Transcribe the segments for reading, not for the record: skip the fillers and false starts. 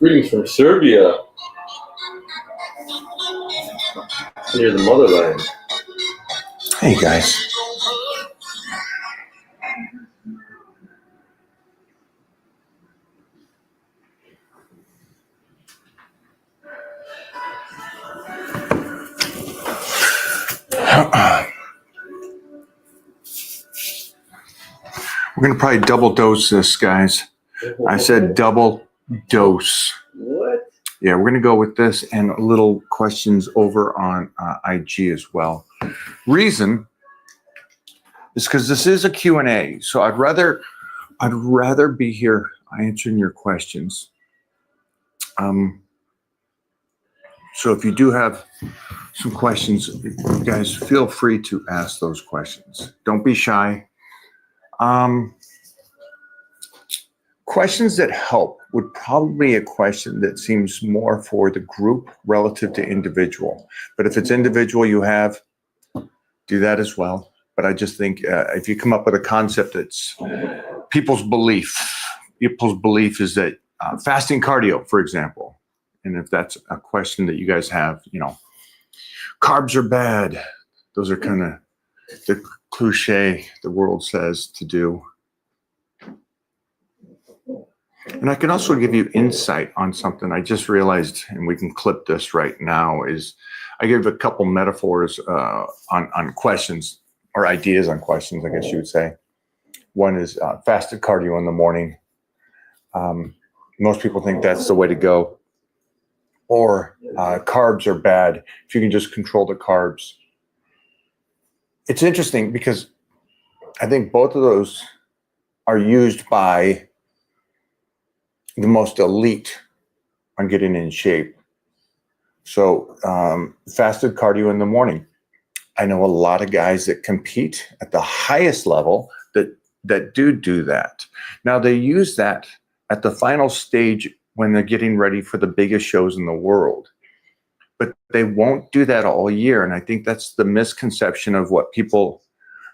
Greetings from Serbia, near the motherland. Hey guys. We're going to probably double dose this, guys. I said double dose. What? Yeah, we're going to go with this and a little questions over on IG as well. Reason is because this is a Q&A, so I'd rather be here answering your questions. So if you do have some questions, you guys feel free to ask those questions. Don't be shy. Questions that help would probably be a question that seems more for the group relative to individual. But if it's individual you have, do that as well. But I just think if you come up with a concept that's people's belief is that fasting cardio, for example. And if that's a question that you guys have, carbs are bad. Those are kind of the cliche the world says to do. And I can also give you insight on something I just realized, and we can clip this right now, is I gave a couple metaphors on questions, or ideas on questions, I guess you would say. One is fasted cardio in the morning. Most people think that's the way to go. Or carbs are bad if you can just control the carbs. It's interesting because I think both of those are used by the most elite on getting in shape. So fasted cardio in the morning. I know a lot of guys that compete at the highest level that do that. Now they use that at the final stage when they're getting ready for the biggest shows in the world. But they won't do that all year. And I think that's the misconception of what people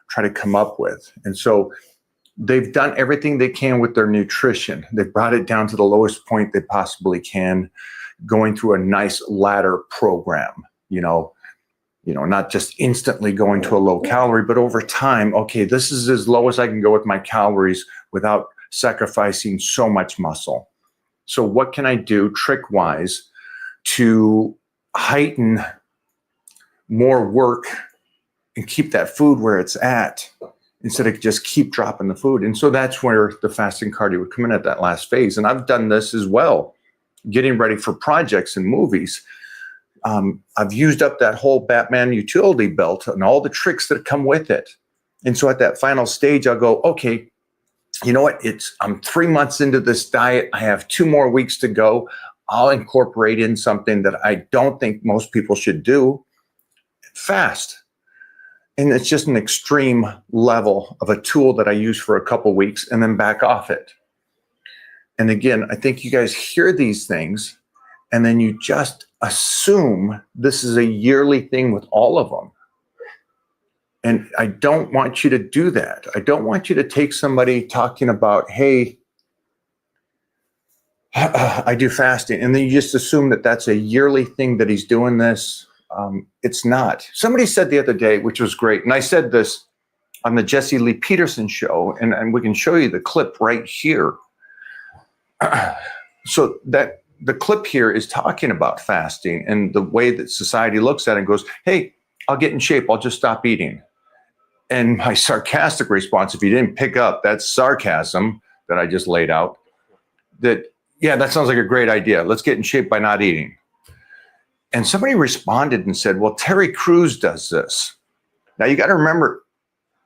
try to come up with. And so they've done everything they can with their nutrition. They've brought it down to the lowest point they possibly can, going through a nice ladder program, not just instantly going to a low calorie, but over time, okay, this is as low as I can go with my calories without sacrificing so much muscle. So what can I do trick-wise to heighten more work and keep that food where it's at instead of just keep dropping the food? And so that's where the fasting cardio would come in at that last phase. And I've done this as well, getting ready for projects and movies. I've used up that whole Batman utility belt and all the tricks that come with it. And so at that final stage, I'll go, okay, you know what? I'm 3 months into this diet. I have 2 more weeks to go. I'll incorporate in something that I don't think most people should do. Fast. And it's just an extreme level of a tool that I use for a couple weeks and then back off it. And again, I think you guys hear these things and then you just assume this is a yearly thing with all of them. And I don't want you to do that. I don't want you to take somebody talking about, hey, I do fasting, and then you just assume that that's a yearly thing that he's doing this. It's not. Somebody said the other day, which was great, and I said this on the Jesse Lee Peterson show, and we can show you the clip right here. So that the clip here is talking about fasting and the way that society looks at it and goes, hey, I'll get in shape. I'll just stop eating. And my sarcastic response, if you didn't pick up, that's sarcasm that I just laid out, that, yeah, that sounds like a great idea. Let's get in shape by not eating. And somebody responded and said, well, Terry Crews does this. Now you got to remember,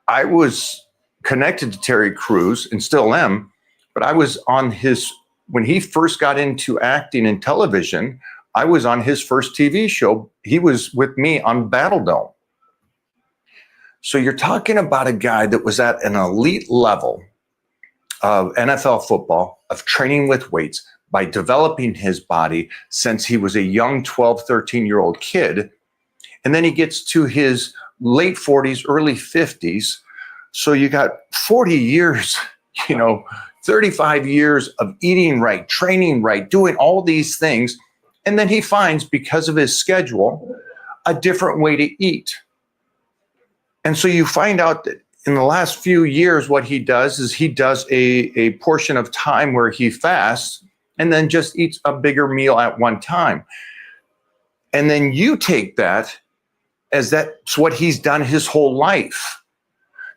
I was connected to Terry Crews and still am, but I was on his, when he first got into acting in television, I was on his first TV show. He was with me on Battle Dome. So you're talking about a guy that was at an elite level of NFL football, of training with weights, by developing his body since he was a young 12, 13-year-old kid. And then he gets to his late 40s, early 50s. So you got 40 years, 35 years of eating right, training right, doing all these things. And then he finds, because of his schedule, a different way to eat. And so you find out that in the last few years, what he does is he does a portion of time where he fasts and then just eats a bigger meal at one time. And then you take that as that's what he's done his whole life.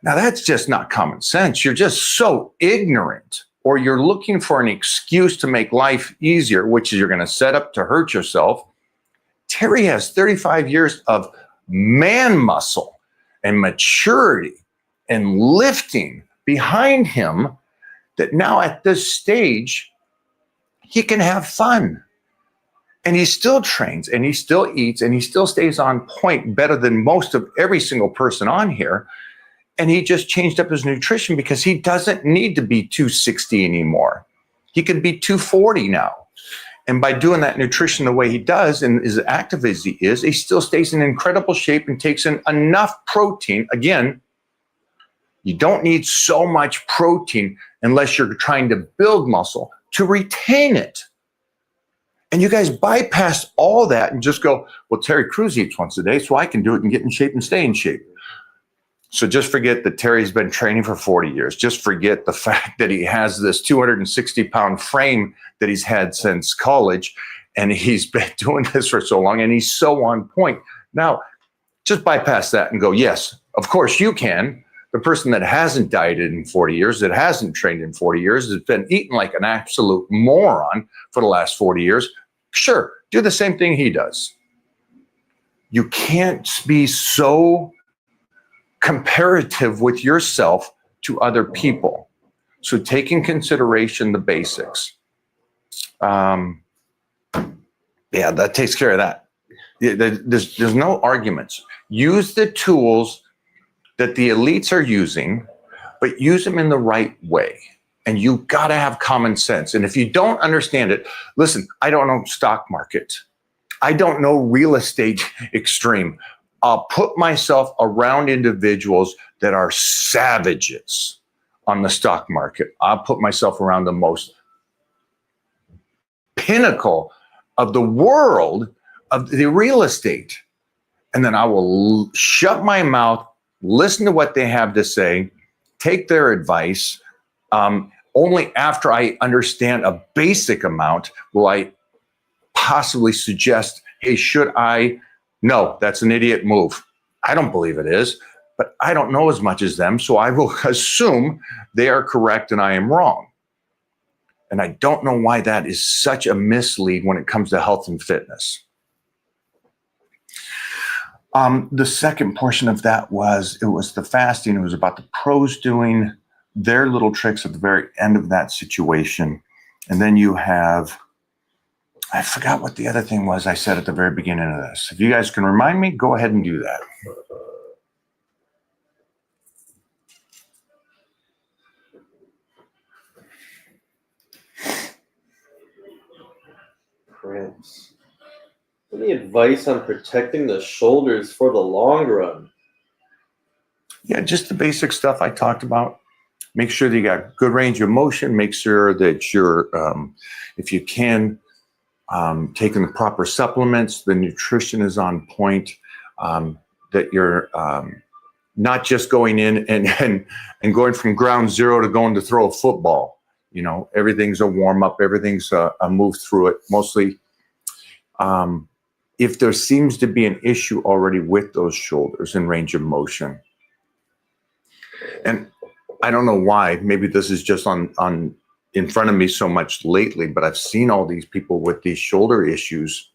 Now, that's just not common sense. You're just so ignorant, or you're looking for an excuse to make life easier, which is you're going to set up to hurt yourself. Terry has 35 years of man muscle and maturity and lifting behind him that now at this stage, he can have fun. And he still trains and he still eats and he still stays on point better than most of every single person on here. And he just changed up his nutrition because he doesn't need to be 260 anymore. He can be 240 now. And by doing that nutrition the way he does and as active as he is, he still stays in incredible shape and takes in enough protein. Again, you don't need so much protein unless you're trying to build muscle to retain it. And you guys bypass all that and just go, well, Terry Crews eats once a day, so I can do it and get in shape and stay in shape. So just forget that Terry's been training for 40 years. Just forget the fact that he has this 260-pound frame that he's had since college, and he's been doing this for so long, and he's so on point. Now, just bypass that and go, yes, of course you can. The person that hasn't dieted in 40 years, that hasn't trained in 40 years, has been eating like an absolute moron for the last 40 years. Sure, do the same thing he does. You can't be so comparative with yourself to other people. So take in consideration the basics. Yeah, that takes care of that. There's no arguments. Use the tools that the elites are using, but use them in the right way. And you got to have common sense. And if you don't understand it, listen, I don't know stock market. I don't know real estate extreme. I'll put myself around individuals that are savages on the stock market. I'll put myself around the most pinnacle of the world of the real estate. And then I will shut my mouth, listen to what they have to say, take their advice. Only after I understand a basic amount will I possibly suggest, hey, should I? No, that's an idiot move. I don't believe it is, but I don't know as much as them, so I will assume they are correct and I am wrong. And I don't know why that is such a mislead when it comes to health and fitness. The second portion of that was the fasting. It was about the pros doing their little tricks at the very end of that situation. And then you have, I forgot what the other thing was I said at the very beginning of this. If you guys can remind me, go ahead and do that. Cramps. Any advice on protecting the shoulders for the long run? Yeah, just the basic stuff I talked about. Make sure that you got good range of motion. Make sure that you're, if you can, taking the proper supplements, the nutrition is on point, that you're not just going in and going from ground zero to going to throw a football. You know, everything's a warm up, everything's a move through it. Mostly, if there seems to be an issue already with those shoulders and range of motion. And I don't know why, maybe this is just on in front of me so much lately, but I've seen all these people with these shoulder issues.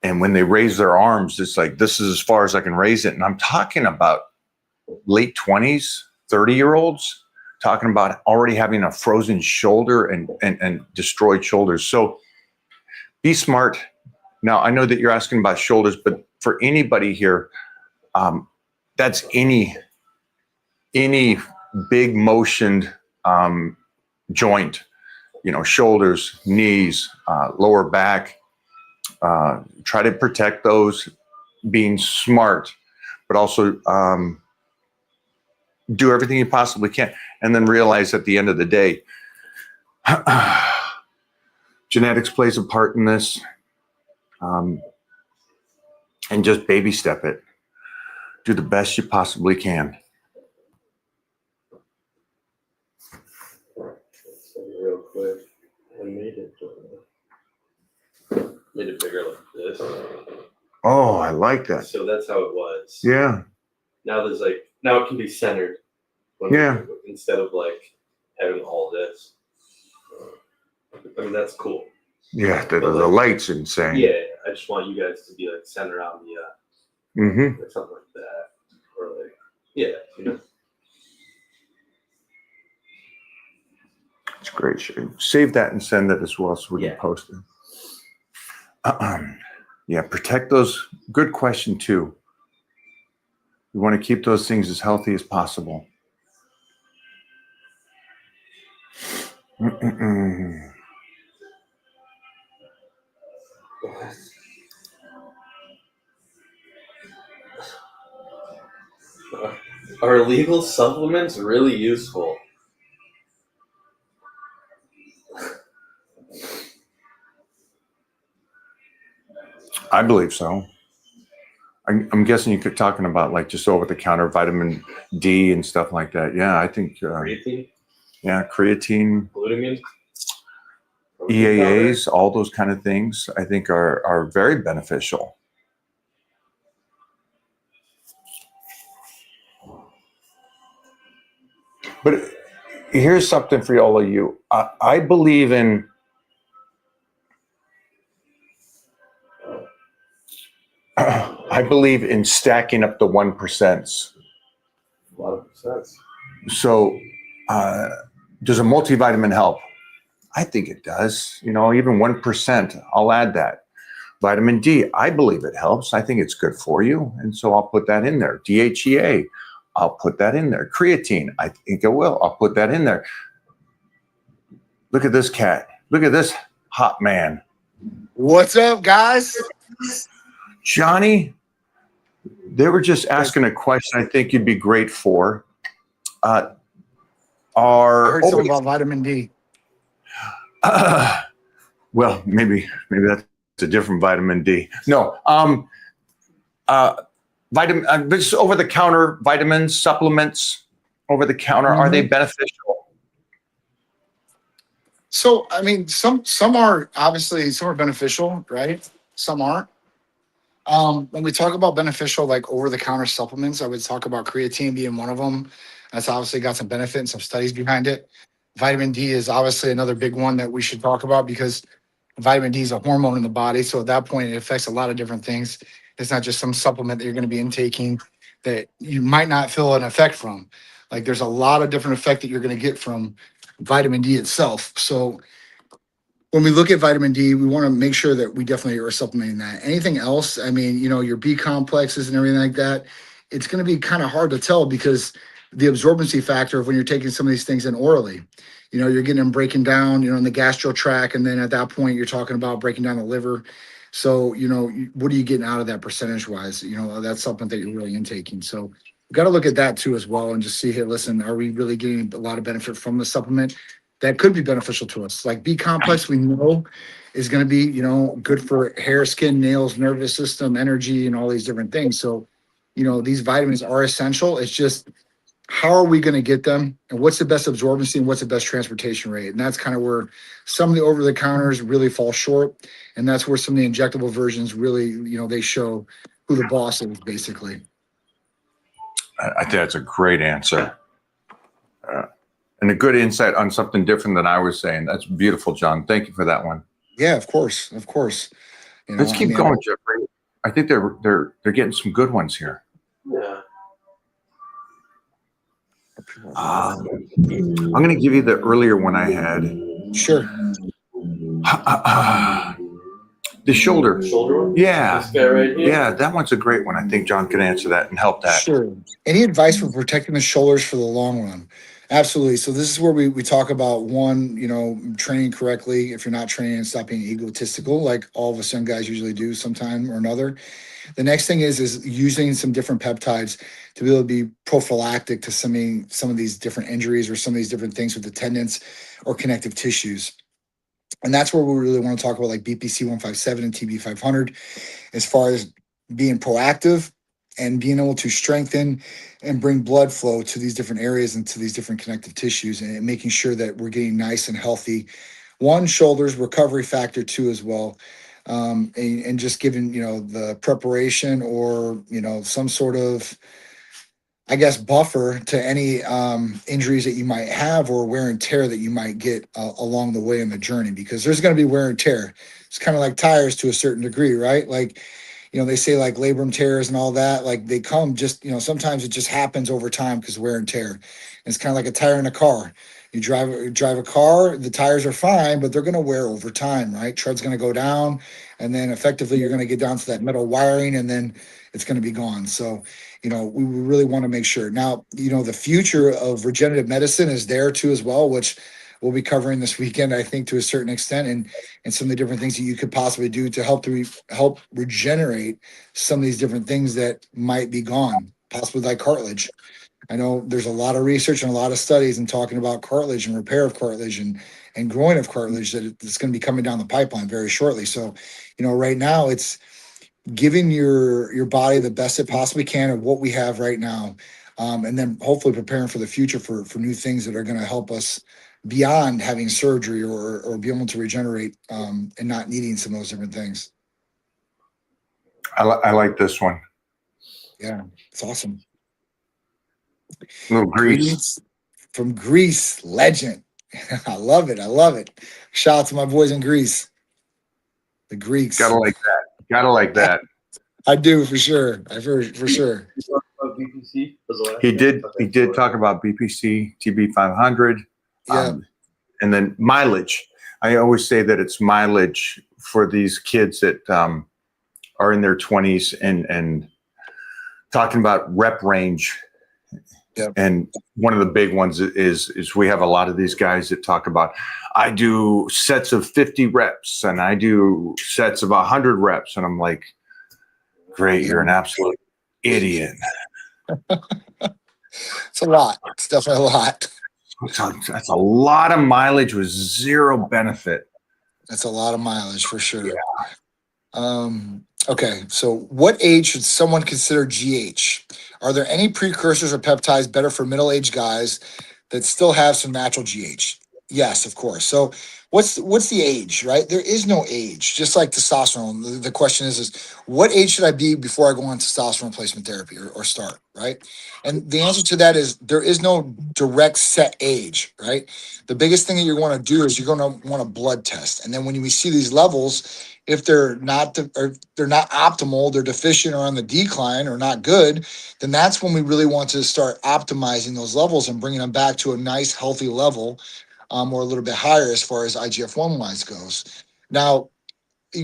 And when they raise their arms, it's like, this is as far as I can raise it. And I'm talking about late 20s, 30-year-olds, talking about already having a frozen shoulder and destroyed shoulders. So be smart. Now, I know that you're asking about shoulders, but for anybody here, that's any big motioned joint, you know, shoulders, knees, lower back. Try to protect those, being smart, but also do everything you possibly can. And then realize at the end of the day, Genetics plays a part in this. And just baby step it. Do the best you possibly can. So real quick, I made it bigger like this. Oh, I like that. So that's how it was. Yeah. Now now it can be centered. Yeah. Instead of like having all this. I mean, that's cool. Yeah, the light's insane. Yeah, I just want you guys to be like centered on the like something like that, or like It's great. Save that and send it as well so we can post it. Yeah, protect those. Good question too. We want to keep those things as healthy as possible. Are illegal supplements really useful? I believe so. I'm guessing you're talking about like just over-the-counter vitamin D and stuff like that. Yeah, I think. Creatine? Yeah, creatine. Glutamine? EAAs, all those kind of things, I think are very beneficial. But here's something for all of you. I believe in stacking up the 1%. A lot of sense. So does a multivitamin help? I think it does. You know, even 1%, I'll add that. Vitamin D, I believe it helps. I think it's good for you. And so I'll put that in there. DHEA, I'll put that in there. Creatine, I think it will. I'll put that in there. Look at this cat. Look at this hot man. What's up, guys? Johnny, they were just asking a question I think you'd be great for. I heard something about vitamin D. Well, maybe that's a different vitamin D. No, just over-the-counter vitamins, supplements, over-the-counter, are they beneficial? So, I mean, some are obviously, some are beneficial, right? Some aren't. When we talk about beneficial, like over-the-counter supplements, I would talk about creatine being one of them. That's obviously got some benefit and some studies behind it. Vitamin D is obviously another big one that we should talk about because vitamin D is a hormone in the body. So at that point, it affects a lot of different things. It's not just some supplement that you're going to be intaking that you might not feel an effect from. Like there's a lot of different effect that you're going to get from vitamin D itself. So when we look at vitamin D, we want to make sure that we definitely are supplementing that. Anything else, I mean, you know, your B complexes and everything like that, it's going to be kind of hard to tell because the absorbency factor of when you're taking some of these things in orally, you know, you're getting them breaking down, you know, in the gastro tract. And then at that point, you're talking about breaking down the liver. So, you know, what are you getting out of that percentage wise? You know, that's something that you're really intaking. So we've got to look at that too as well and just see, hey, listen, are we really getting a lot of benefit from the supplement that could be beneficial to us? Like B complex, we know is going to be, you know, good for hair, skin, nails, nervous system, energy, and all these different things. So, you know, these vitamins are essential. It's just, how are we going to get them and what's the best absorbency and what's the best transportation rate? And that's kind of where some of the over-the-counters really fall short. And that's where some of the injectable versions really, you know, they show who the boss is basically. I think that's a great answer. And a good insight on something different than I was saying. That's beautiful, John. Thank you for that one. Yeah, of course. Of course. You know, let's keep going, Jeffrey. I think they're getting some good ones here. Yeah. I'm going to give you the earlier one I had. Sure. The shoulder. Shoulder one? Yeah. This guy right here? Yeah, that one's a great one. I think John could answer that and help that. Sure. Any advice for protecting the shoulders for the long run? Absolutely. So this is where we talk about one, training correctly. If you're not training, and stop being egotistical, like all of us young guys usually do sometime or another. The next thing is using some different peptides to be able to be prophylactic to some of these different injuries or some of these different things with the tendons or connective tissues. And that's where we really want to talk about like BPC 157 and TB 500 as far as being proactive and being able to strengthen and bring blood flow to these different areas and to these different connective tissues and making sure that we're getting nice and healthy. One, shoulders, recovery factor two as well. And just giving, the preparation or, some sort of, I guess, buffer to any injuries that you might have or wear and tear that you might get along the way in the journey, because there's going to be wear and tear. It's kind of like tires to a certain degree, right? Like, they say like labrum tears and all that, like they come just, sometimes it just happens over time because wear and tear. And it's kind of like a tire in a car. You drive a car, the tires are fine, but they're going to wear over time, right? Tread's going to go down, and then effectively you're going to get down to that metal wiring, and then it's going to be gone. So, we really want to make sure. Now, the future of regenerative medicine is there too as well, which we'll be covering this weekend, I think, to a certain extent, and some of the different things that you could possibly do to help regenerate some of these different things that might be gone, possibly like cartilage. I know there's a lot of research and a lot of studies and talking about cartilage and repair of cartilage and growing of cartilage that it's going to be coming down the pipeline very shortly. So, right now it's giving your body the best it possibly can of what we have right now, and then hopefully preparing for the future for new things that are going to help us beyond having surgery or be able to regenerate and not needing some of those different things. I like this one. Yeah, it's awesome. Little Greece. Greece from Greece, legend. I love it. Shout out to my boys in Greece, the Greeks. Gotta like that. I do for sure. For sure. BPC was the last He thing? did talk about BPC, TB 500, Yeah. and then mileage. I always say that it's mileage for these kids that are in their 20s and talking about rep range. Yep. And one of the big ones is we have a lot of these guys that talk about, I do sets of 50 reps and I do sets of 100 reps. And I'm like, great, you're an absolute idiot. It's a lot. It's definitely a lot. That's a lot of mileage with zero benefit. That's a lot of mileage for sure. Yeah. Okay, so what age should someone consider GH? Are there any precursors or peptides better for middle-aged guys that still have some natural GH? Yes, of course. So what's the age, right? There is no age, just like testosterone. The question is what age should I be before I go on testosterone replacement therapy or start, right? And the answer to that is there is no direct set age, right? The biggest thing that you're going to do is you're going to want a blood test. And then when we see these levels, if they're not optimal, they're deficient or on the decline or not good, then that's when we really want to start optimizing those levels and bringing them back to a nice, healthy level, or a little bit higher as far as IGF-1 wise goes. Now,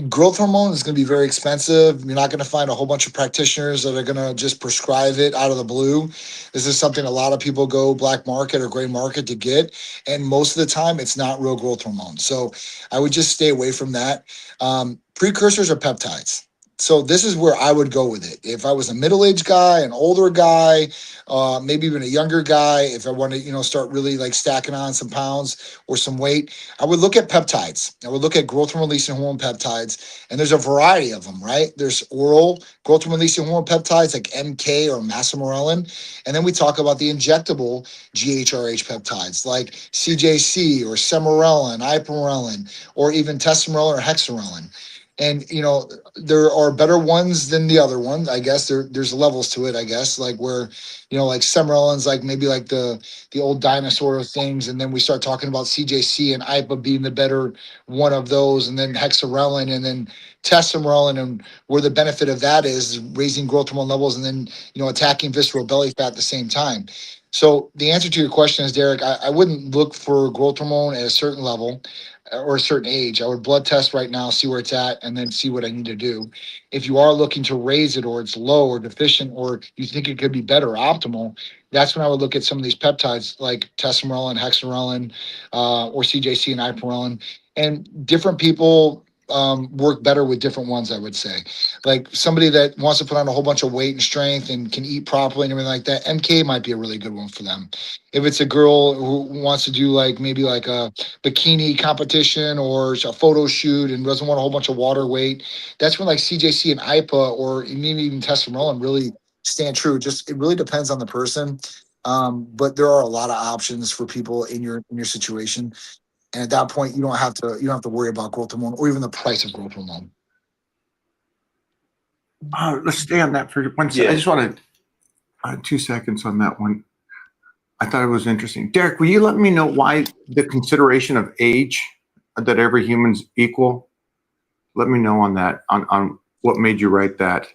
growth hormone is going to be very expensive. You're not going to find a whole bunch of practitioners that are going to just prescribe it out of the blue. This is something a lot of people go black market or gray market to get. And most of the time, it's not real growth hormone. So I would just stay away from that. Precursors are peptides. So this is where I would go with it. If I was a middle-aged guy, an older guy, maybe even a younger guy, if I want to, start really like stacking on some pounds or some weight, I would look at peptides. I would look at growth hormone releasing hormone peptides, and there's a variety of them, right? There's oral growth hormone releasing hormone peptides like MK or Masamorelin, and then we talk about the injectable GHRH peptides like CJC or Semarelin, Ipamorelin, or even Tesamorelin or Hexarelin. And, there are better ones than the other one. I guess there's levels to it, I guess, like where, like Semarelin's like maybe like the old dinosaur of things. And then we start talking about CJC and IPA being the better one of those. And then Hexarelin and then Tesamorelin, and where the benefit of that is raising growth hormone levels and then, attacking visceral belly fat at the same time. So the answer to your question is, Derek, I wouldn't look for growth hormone at a certain level. or a certain age, I would blood test right now, see where it's at, and then see what I need to do. If you are looking to raise it, or it's low or deficient, or you think it could be better or optimal, that's when I would look at some of these peptides like tesamorelin, hexarelin, or CJC and ipamorelin. And different people work better with different ones, I would say. Like somebody that wants to put on a whole bunch of weight and strength and can eat properly and everything like that, MK might be a really good one for them. If it's a girl who wants to do like maybe like a bikini competition or a photo shoot and doesn't want a whole bunch of water weight, that's when like CJC and IPA or maybe even testosterone really stand true. Just it really depends on the person. But there are a lot of options for people in your situation. And at that point, you don't have to worry about growth hormone or even the price of growth hormone. Let's stay on that for 1 second. Yeah. I just want to 2 seconds on that one. I thought it was interesting. Derek, will you let me know why the consideration of age, that every human's equal? Let me know on that, on what made you write that.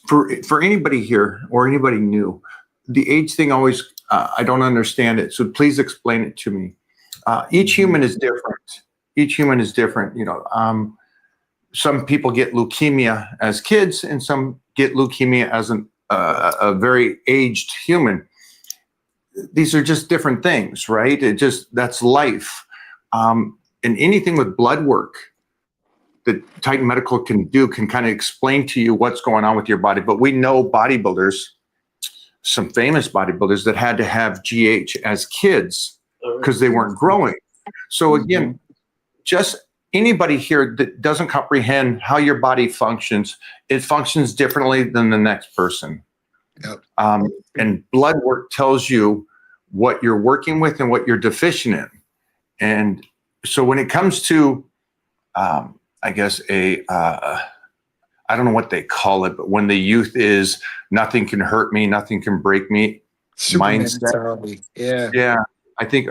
For anybody here or anybody new, the age thing always, I don't understand it. So please explain it to me. Each human is different. Each human is different. You know, some people get leukemia as kids, and some get leukemia as a very aged human. These are just different things, right? That's life. And anything with blood work that Titan Medical can do can kind of explain to you what's going on with your body. But we know bodybuilders, some famous bodybuilders that had to have GH as kids because they weren't growing. So again, just anybody here that doesn't comprehend how your body functions, it functions differently than the next person. Yep. And blood work tells you what you're working with and what you're deficient in. And so when it comes to, I guess I don't know what they call it, but when the youth is nothing can hurt me, nothing can break me Superman mindset. mentality. Yeah. Yeah. I think,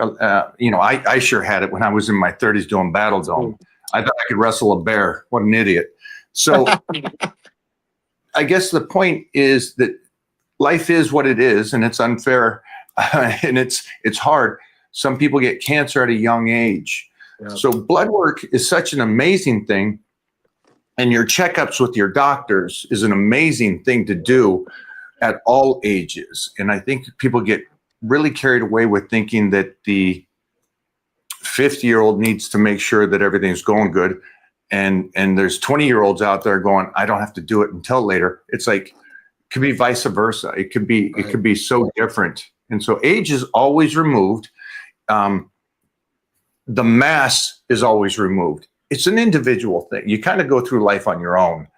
you know, I sure had it when I was in my 30s doing Battle Dome. I thought I could wrestle a bear. What an idiot. So I guess the point is that life is what it is, and it's unfair, and it's hard. Some people get cancer at a young age. Yeah. So blood work is such an amazing thing, and your checkups with your doctors is an amazing thing to do at all ages. And I think people get really carried away with thinking that the 50-year-old needs to make sure that everything's going good. And there's 20-year-olds out there going, I don't have to do it until later. It's like, it could be vice versa. It could be, right. It could be so different. And so age is always removed. The mass is always removed. It's an individual thing. You kind of go through life on your own.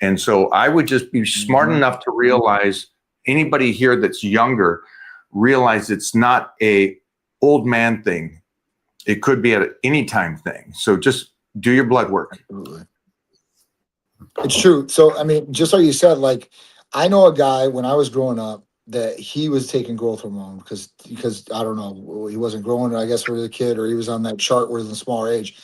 And so I would just be smart enough to realize, anybody here that's younger, realize it's not a old man thing. It could be at any time thing. So just do your blood work. Absolutely. It's true. So, I mean, just like you said, like, I know a guy when I was growing up that he was taking growth hormone because I don't know, he wasn't growing, I guess, for a kid, or he was on that chart where he was in a smaller age.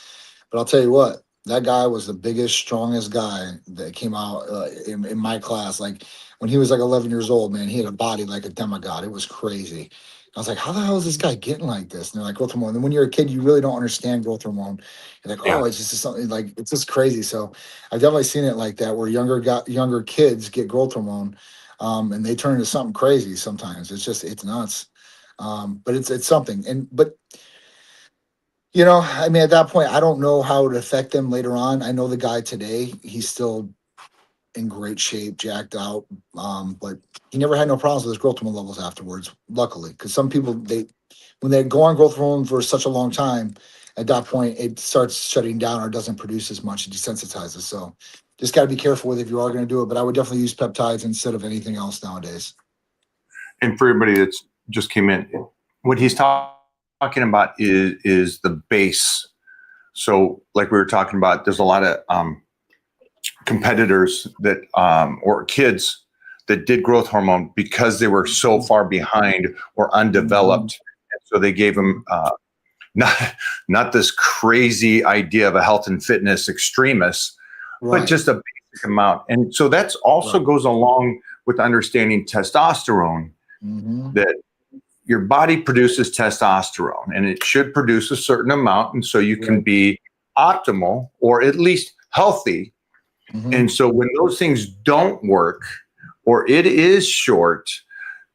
But I'll tell you what, that guy was the biggest, strongest guy that came out in my class. Like when he was like 11 years old, man, he had a body like a demigod. It was crazy. I was like, how the hell is this guy getting like this? And they're like, growth hormone. And when you're a kid, you really don't understand growth hormone. You're like, oh, it's just something like, it's just crazy. So I've definitely seen it like that, where younger kids get growth hormone, and they turn into something crazy sometimes. It's nuts. But it's something. But you know, I mean, at that point, I don't know how it would affect them later on. I know the guy today, he's still in great shape, jacked out, but he never had no problems with his growth hormone levels afterwards, luckily. Because some people, when they go on growth hormone for such a long time, at that point, it starts shutting down or doesn't produce as much. It desensitizes. So just got to be careful with if you are going to do it. But I would definitely use peptides instead of anything else nowadays. And for everybody that's just came in, what he's talking about is the base. So like we were talking about, there's a lot of competitors that or kids that did growth hormone because they were so far behind or undeveloped. And so they gave them not this crazy idea of a health and fitness extremist, right, but just a basic amount. And so that's also goes along with understanding testosterone, that your body produces testosterone, and it should produce a certain amount, and so you can be optimal or at least healthy. And so when those things don't work or it is short,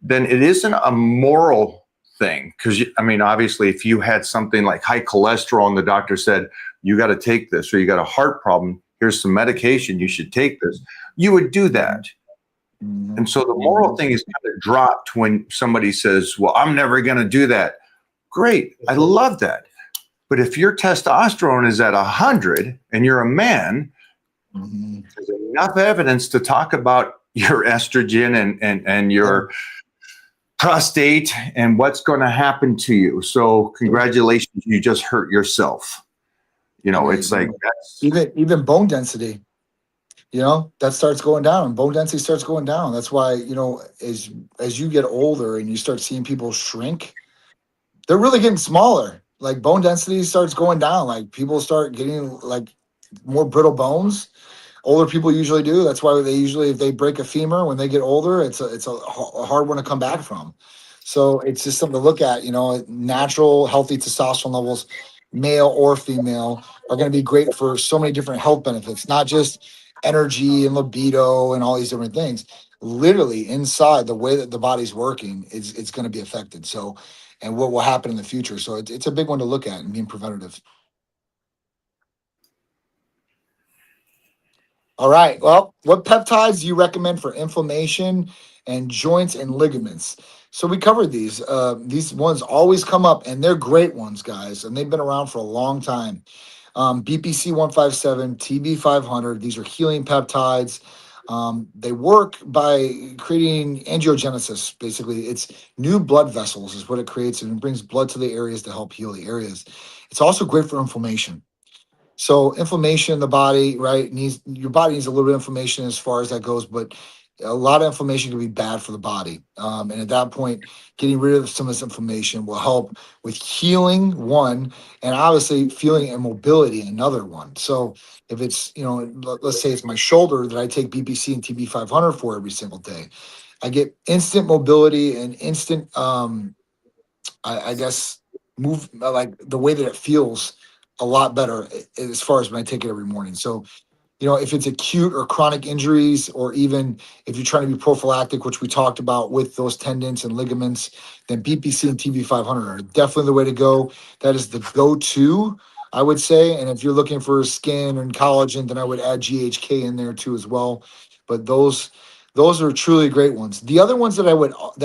then it isn't a moral thing. Because, I mean, obviously, if you had something like high cholesterol and the doctor said, you got to take this, or you got a heart problem, here's some medication, you should take this, you would do that. And so the moral thing is kind of dropped when somebody says, well, I'm never going to do that. Great. I love that. But if your testosterone is at 100 and you're a man, there's enough evidence to talk about your estrogen and your prostate and what's going to happen to you. So congratulations, you just hurt yourself. You know, it's like that's even bone density, you know, that starts going down. Bone density starts going down. That's why, you know, as you get older and you start seeing people shrink, they're really getting smaller. Like bone density starts going down. Like people start getting like more brittle bones. Older people usually do. That's why they usually, if they break a femur when they get older, it's a hard one to come back from. So it's just something to look at. You know, natural, healthy testosterone levels, male or female, are going to be great for so many different health benefits, not just energy and libido and all these different things. Literally inside the way that the body's working, it's going to be affected. So, and what will happen in the future. So it's a big one to look at and being preventative. All right. Well, what peptides do you recommend for inflammation and joints and ligaments? So we covered these. These ones always come up, and they're great ones, guys, and they've been around for a long time. BPC 157, TB 500. These are healing peptides. They work by creating angiogenesis. Basically, it's new blood vessels is what it creates, and it brings blood to the areas to help heal the areas. It's also great for inflammation. So inflammation in the body, right? Your body needs a little bit of inflammation as far as that goes, but a lot of inflammation can be bad for the body. And at that point, getting rid of some of this inflammation will help with healing, one, and obviously feeling and mobility, another one. So if it's, you know, let's say it's my shoulder that I take BPC and TB 500 for every single day, I get instant mobility and instant, I guess, move, like the way that it feels a lot better as far as when I take it every morning. So, you know, if it's acute or chronic injuries, or even if you're trying to be prophylactic, which we talked about with those tendons and ligaments, then BPC and TB 500 are definitely the way to go. That is the go-to, I would say. And if you're looking for skin and collagen, then I would add GHK in there too as well. But those are truly great ones. The other ones that I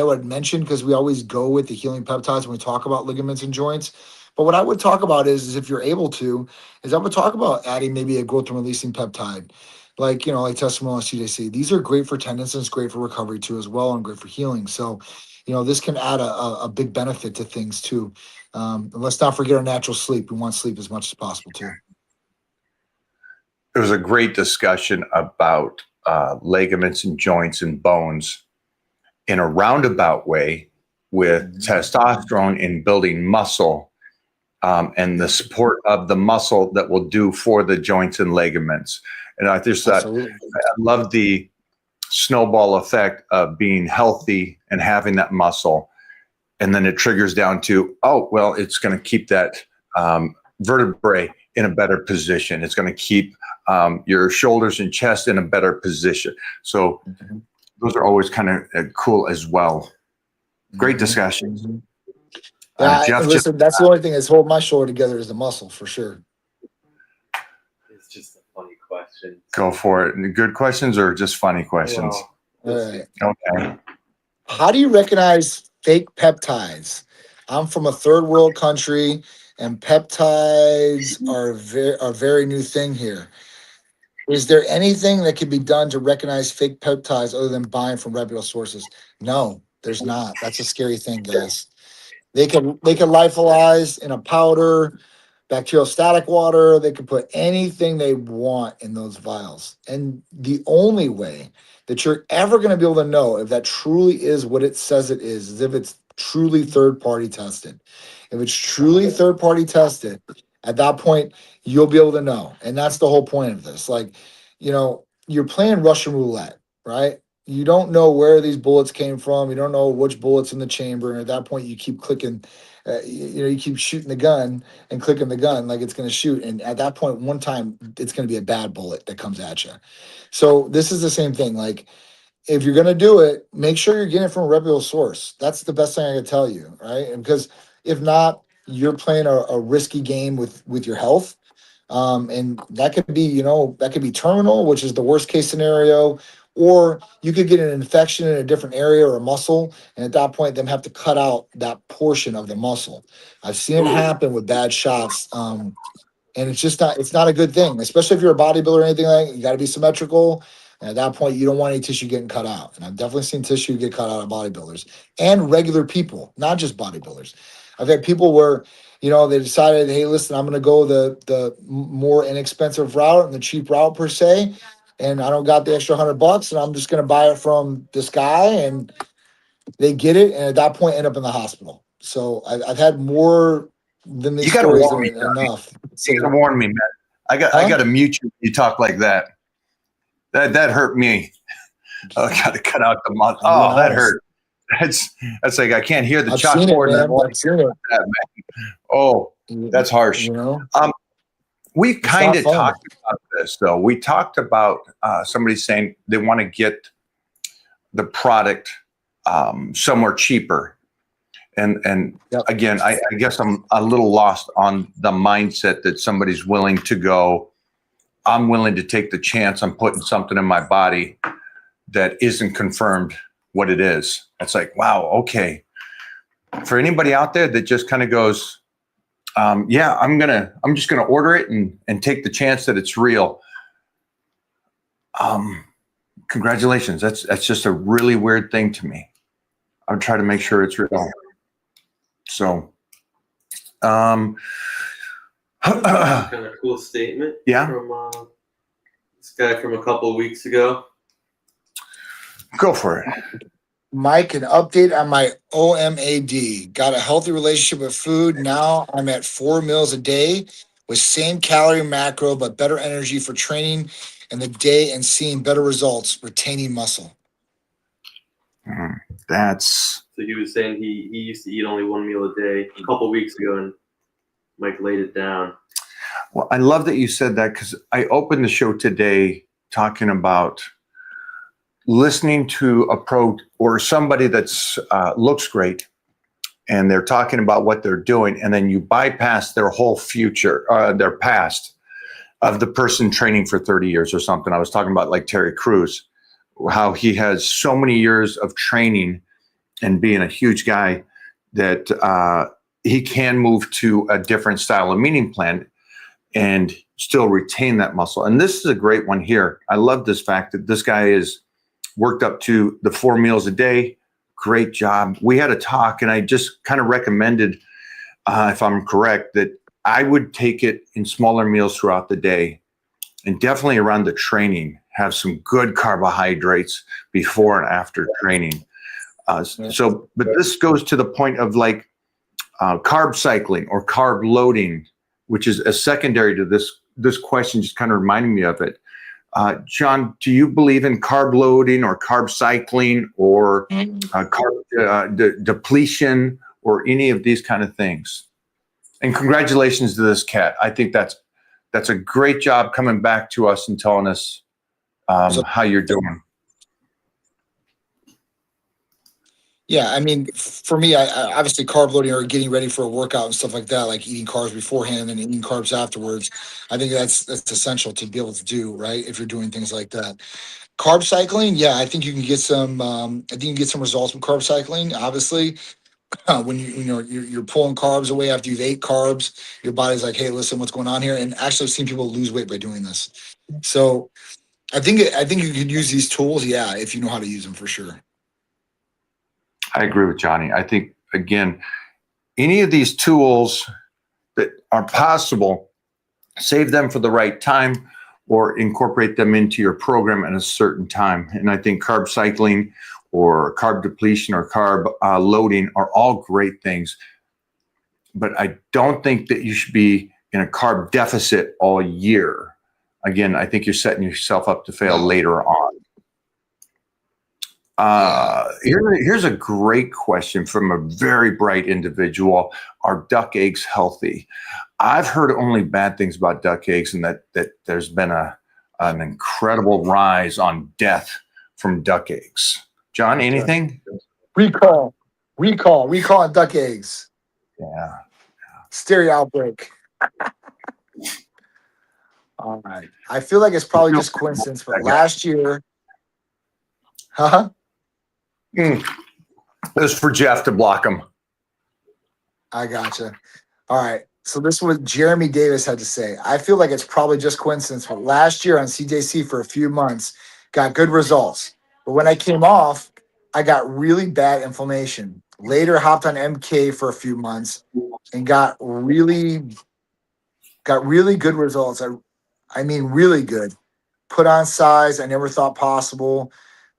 would mention, because we always go with the healing peptides when we talk about ligaments and joints. But what I would talk about is if you're able to, is I would talk about adding maybe a growth and releasing peptide, like, you know, like testimonial CDC. These are great for tendons and it's great for recovery too as well, and great for healing. So, you know, this can add a big benefit to things too. And let's not forget our natural sleep. We want sleep as much as possible too. There was a great discussion about ligaments and joints and bones in a roundabout way with testosterone in building muscle. And the support of the muscle that will do for the joints and ligaments. And I just thought, I love the snowball effect of being healthy and having that muscle. And then it triggers down to, oh, well, it's going to keep that vertebrae in a better position. It's going to keep your shoulders and chest in a better position. So those are always kind of cool as well. Great discussions. Yeah, Jeff, listen, that's the only thing that's holding my shoulder together is the muscle, for sure. It's just a funny question. Go for it. Good questions or just funny questions? All right. Okay. How do you recognize fake peptides? I'm from a third world country, and peptides are a very new thing here. Is there anything that can be done to recognize fake peptides other than buying from reputable sources? No, there's not. That's a scary thing, guys. They can lyophilize in a powder, bacteriostatic water. They can put anything they want in those vials. And the only way that you're ever going to be able to know if that truly is what it says it is if it's truly third-party tested. If it's truly third-party tested, at that point, you'll be able to know. And that's the whole point of this. Like, you know, you're playing Russian roulette, right? you don't know where these bullets came from. You don't know which bullets in the chamber. And at that point, you keep clicking, you keep shooting the gun and clicking the gun like it's going to shoot. And at that point, one time, it's going to be a bad bullet that comes at you. So this is the same thing. Like, if you're going to do it, make sure you're getting it from a reputable source. That's the best thing I can tell you, right? And because if not, you're playing a risky game with your health. And that could be, that could be terminal, which is the worst case scenario, or you could get an infection in a different area or a muscle, and at that point, them have to cut out that portion of the muscle. I've seen it happen with bad shots, and it's not a good thing, especially if you're a bodybuilder or anything like that. You got to be symmetrical. And at that point, you don't want any tissue getting cut out. And I've definitely seen tissue get cut out of bodybuilders and regular people, not just bodybuilders. I've had people where, they decided, hey, listen, I'm going to go the more inexpensive route and the cheap route per se, and I don't got the extra $100, and I'm just going to buy it from this guy, and they get it, and at that point, end up in the hospital. So I've had more than these You gotta stories warn me, Johnny. enough. You gotta warn me, man. I got to mute you. You talk like that. That hurt me. I got to cut out the mouth. Oh, that hurt. That's like I can't hear the chalkboard. I've seen it. That, man. Oh, that's harsh. We kind of talked about this, though. We talked about somebody saying they want to get the product somewhere cheaper. And yep. Again, I guess I'm a little lost on the mindset that somebody's willing to go, I'm willing to take the chance on putting something in my body that isn't confirmed what it is. It's like, wow, okay. For anybody out there that just kind of goes, I'm just gonna order it and take the chance that it's real. Congratulations. That's just a really weird thing to me. I would try to make sure it's real. So, kind of cool statement. Yeah. From this guy from a couple of weeks ago. Go for it. Mike, an update on my OMAD. Got a healthy relationship with food. Now I'm at 4 meals a day with same calorie macro, but better energy for training in the day and seeing better results, retaining muscle. That's. So he was saying he used to eat only 1 meal a day a couple of weeks ago, and Mike laid it down. Well, I love that you said that, because I opened the show today talking about listening to a pro or somebody that's looks great, and they're talking about what they're doing, and then you bypass their whole future, their past of the person training for 30 years or something. I was talking about like Terry Crews, how he has so many years of training and being a huge guy that he can move to a different style of meeting plan and still retain that muscle. And this is a great one here. I love this fact that this guy is worked up to the 4 meals a day. Great job. We had a talk, and I just kind of recommended, if I'm correct, that I would take it in smaller meals throughout the day, and definitely around the training, have some good carbohydrates before and after training. But this goes to the point of like carb cycling or carb loading, which is a secondary to this question, just kind of reminding me of it. John, do you believe in carb loading or carb cycling or carb depletion or any of these kind of things? And congratulations to this cat. I think that's a great job coming back to us and telling us how you're doing. Yeah, I mean, for me, I obviously carb loading or getting ready for a workout and stuff like that, like eating carbs beforehand and then eating carbs afterwards. I think that's essential to be able to do, right? If you're doing things like that. Carb cycling, yeah, I think you can get some. I think you can get some results with carb cycling. Obviously, when you're pulling carbs away after you've ate carbs, your body's like, hey, listen, what's going on here? And actually, I've seen people lose weight by doing this. So, I think you could use these tools, yeah, if you know how to use them for sure. I agree with Johnny. I think, again, any of these tools that are possible, save them for the right time or incorporate them into your program at a certain time. And I think carb cycling or carb depletion or carb loading are all great things. But I don't think that you should be in a carb deficit all year. Again, I think you're setting yourself up to fail later on. Here's a great question from a very bright individual. Are duck eggs healthy? I've heard only bad things about duck eggs, and that there's been an incredible rise on death from duck eggs. John, anything? Recall on duck eggs. Yeah. Hysteria outbreak. All right. I feel like it's probably just coincidence, but last year, It was for Jeff to block him. I gotcha. All right. So this is what Jeremy Davis had to say. I feel like it's probably just coincidence, but last year on CJC for a few months, got good results. But when I came off, I got really bad inflammation. Later hopped on MK for a few months and got really good results. I mean, really good. Put on size I never thought possible.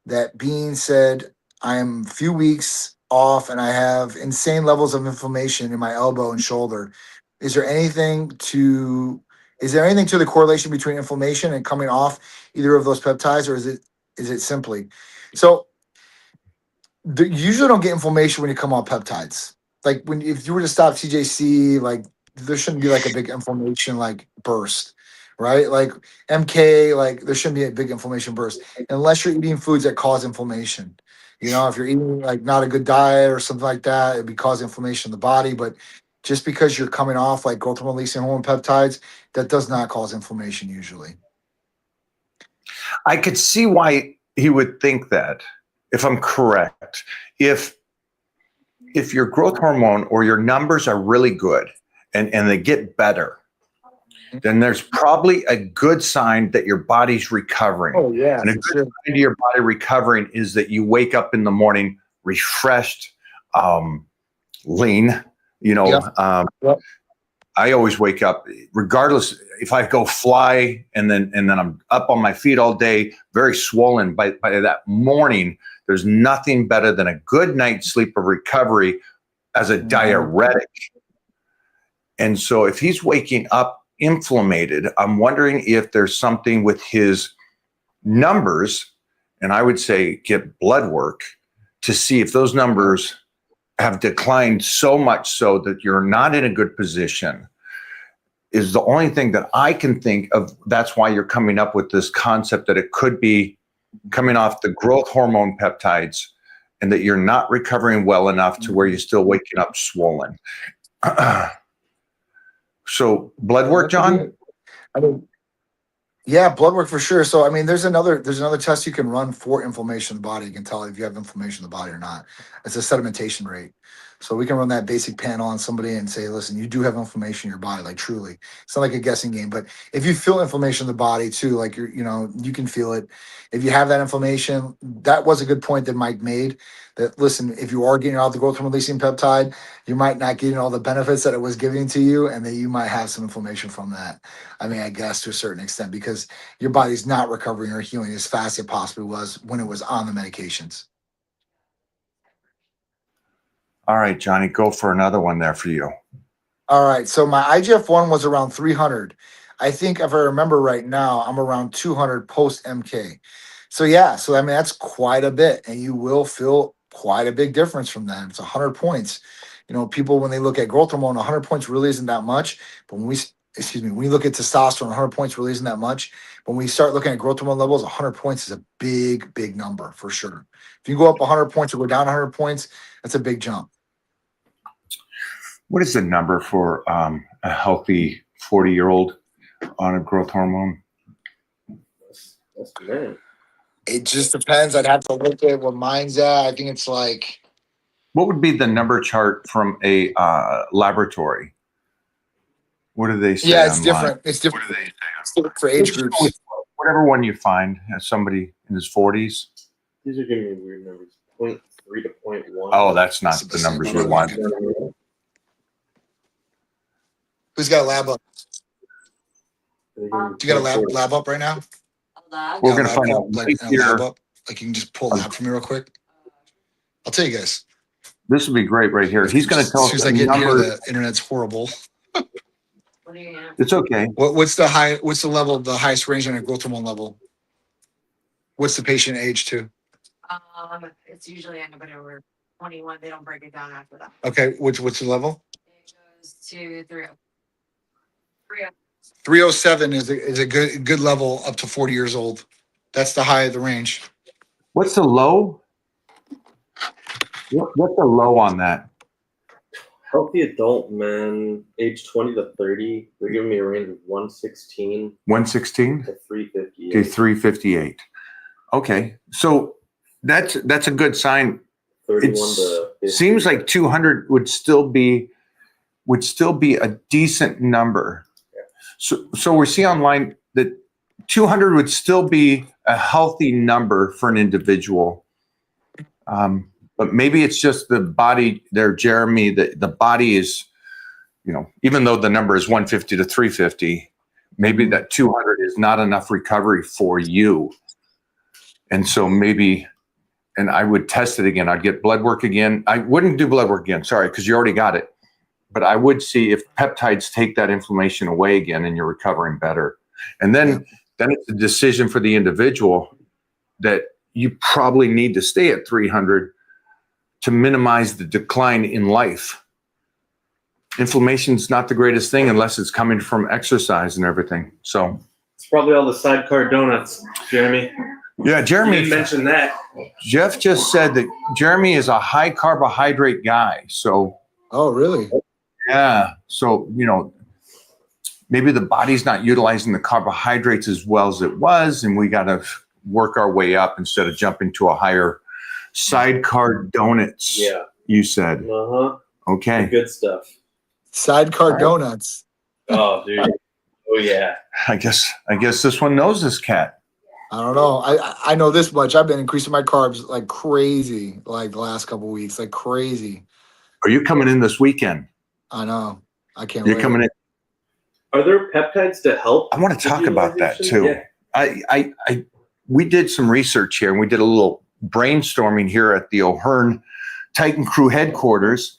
That being said, I am a few weeks off and I have insane levels of inflammation in my elbow and shoulder. Is there anything to the correlation between inflammation and coming off either of those peptides, or is it simply so? You usually don't get inflammation when you come off peptides. Like if you were to stop CJC, like there shouldn't be like a big inflammation like burst, right? Like MK, like there shouldn't be a big inflammation burst unless you're eating foods that cause inflammation. You know, if you're eating like not a good diet or something like that, it'd be causing inflammation in the body. But just because you're coming off like growth hormone releasing hormone peptides, that does not cause inflammation usually. I could see why he would think that, if I'm correct. If your growth hormone or your numbers are really good and they get better, then there's probably a good sign that your body's recovering. Oh yeah. And a good sign to your body recovering is that you wake up in the morning refreshed, lean. You know, Yep. I always wake up, regardless if I go fly and then I'm up on my feet all day, very swollen. By that morning, there's nothing better than a good night's sleep of recovery as a diuretic. And so if he's waking up inflamed, I'm wondering if there's something with his numbers, and I would say get blood work to see if those numbers have declined so much so that you're not in a good position. Is the only thing that I can think of. That's why you're coming up with this concept that it could be coming off the growth hormone peptides and that you're not recovering well enough to where you're still waking up swollen. So blood work, John? I mean, yeah, blood work for sure. So I mean, there's another test you can run for inflammation in the body. You can tell if you have inflammation in the body or not. It's a sedimentation rate. So we can run that basic panel on somebody and say, listen, you do have inflammation in your body, like truly. It's not like a guessing game, but if you feel inflammation in the body too, like you can feel it. If you have that inflammation, that was a good point that Mike made. That listen, if you are getting out the growth hormone releasing peptide, you might not getting all the benefits that it was giving to you, and that you might have some inflammation from that. I mean, I guess to a certain extent, because your body's not recovering or healing as fast as it possibly was when it was on the medications. All right, Johnny, go for another one there for you. All right. So my IGF-1 was around 300. I think if I remember right now, I'm around 200 post MK. So yeah, so I mean, that's quite a bit, and you will feel quite a big difference from that. It's 100 points. You know, people, when they look at growth hormone, 100 points really isn't that much. But when we look at testosterone, 100 points really isn't that much. But when we start looking at growth hormone levels, 100 points is a big, big number for sure. If you go up 100 points or go down 100 points, that's a big jump. What is the number for a healthy 40-year-old on a growth hormone? That's man. It just depends. I'd have to look at what mine's at. I think it's like. What would be the number chart from a laboratory? What do they say? Yeah, it's online? different. It's different. What do they say? It's different for age groups. Whatever one you find as somebody in his 40s. These are giving me weird numbers. 0.3 to 0.1. Oh, that's not the numbers we want. Who's got a lab up? Do you got a lab up right now? We're going to find out like, right here. lab up? Like you can just pull a lab for me real quick. I'll tell you guys. This would be great right here. He's going to tell us as the I get here, number. the internet's horrible. It's okay. What's the level of the highest range on a growth hormone level? What's the patient age to? It's usually anybody over 21. They don't break it down after that. Okay, what's the level? It goes to 3. 307 is a good level up to 40 years old. That's the high of the range. What's the low? What's the low on that? Healthy adult man, age 20 to 30. They're giving me a range of 116 116 to 358. to 358. Okay, so that's a good sign. 31 It to 50. seems like 200 would still be a decent number. So we see online that 200 would still be a healthy number for an individual. But maybe it's just the body there, Jeremy, the body is, even though the number is 150 to 350, maybe that 200 is not enough recovery for you. And so maybe, and I would test it again. I'd get blood work again. I wouldn't do blood work again, sorry, because you already got it. But I would see if peptides take that inflammation away again and you're recovering better. And then it's a decision for the individual that you probably need to stay at 300 to minimize the decline in life. Inflammation is not the greatest thing unless it's coming from exercise and everything. So It's probably all the sidecar donuts, Jeremy. yeah, You Jeremy didn't mention that. Jeff just said that Jeremy is a high carbohydrate guy. So Oh, really? yeah, so maybe the body's not utilizing the carbohydrates as well as it was, and we got to work our way up instead of jumping to a higher sidecar donuts. Yeah. You said Uh-huh. okay. Good stuff. Sidecar donuts. Oh, dude. Oh, yeah. I guess this one knows this cat. I don't know. I know this much. I've been increasing my carbs like crazy, like the last couple of weeks, like crazy. Are you coming in this weekend? I know. I can't You're wait. coming in. Are there peptides to help? I want to talk about that too. Yeah. We did some research here, and we did a little brainstorming here at the O'Hearn Titan Crew headquarters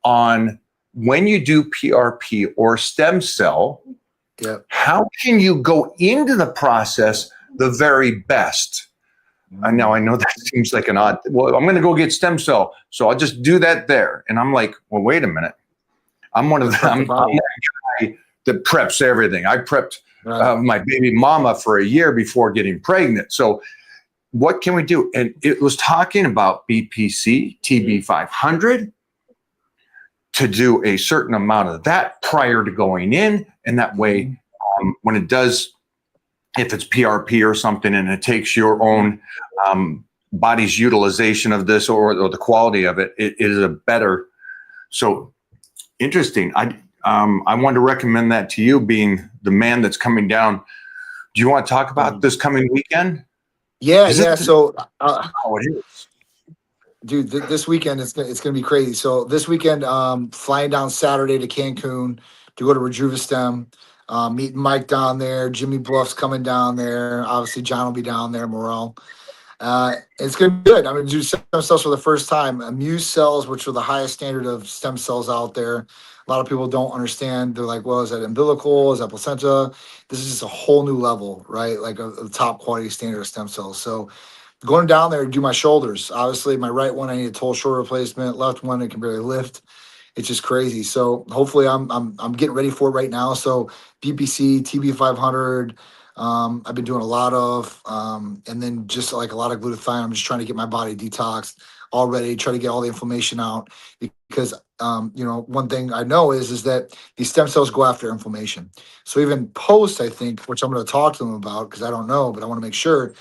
on when you do PRP or stem cell, Yep. how can you go into the process the very best? And now I know that seems like an odd, well, I'm going to go get stem cell, so I'll just do that there. And I'm like, well, wait a minute. I'm one of them. I'm that guy that preps everything. I prepped my baby mama for a year before getting pregnant. So what can we do? And it was talking about BPC, TB500, to do a certain amount of that prior to going in. And that way, when it does, if it's PRP or something, and it takes your own body's utilization of this or the quality of it, it is a better. So interesting. I wanted to recommend that to you, being the man that's coming down. Do you want to talk about this coming weekend? Yeah. Is it Yeah. the- So, Oh, it is. dude, this weekend it's gonna be crazy. So this weekend, flying down Saturday to Cancun to go to Rejuvistem, meeting Mike down there. Jimmy Bluff's coming down there. Obviously, John will be down there. Morel. It's gonna be good. I'm gonna do stem cells for the first time. Muse cells, which are the highest standard of stem cells out there. A lot of people don't understand. They're like, well, is that umbilical? Is that placenta? This is just a whole new level, right? Like a top quality standard of stem cells. So going down there to do my shoulders. Obviously, my right one, I need a total shoulder replacement. Left one, I can barely lift. It's just crazy. So hopefully, I'm getting ready for it right now. So BPC, TB500. I've been doing a lot of, and then just like a lot of glutathione. I'm just trying to get my body detoxed already. Try to get all the inflammation out because one thing I know is that these stem cells go after inflammation. So even post, I think, which I'm going to talk to them about because I don't know, but I want to make sure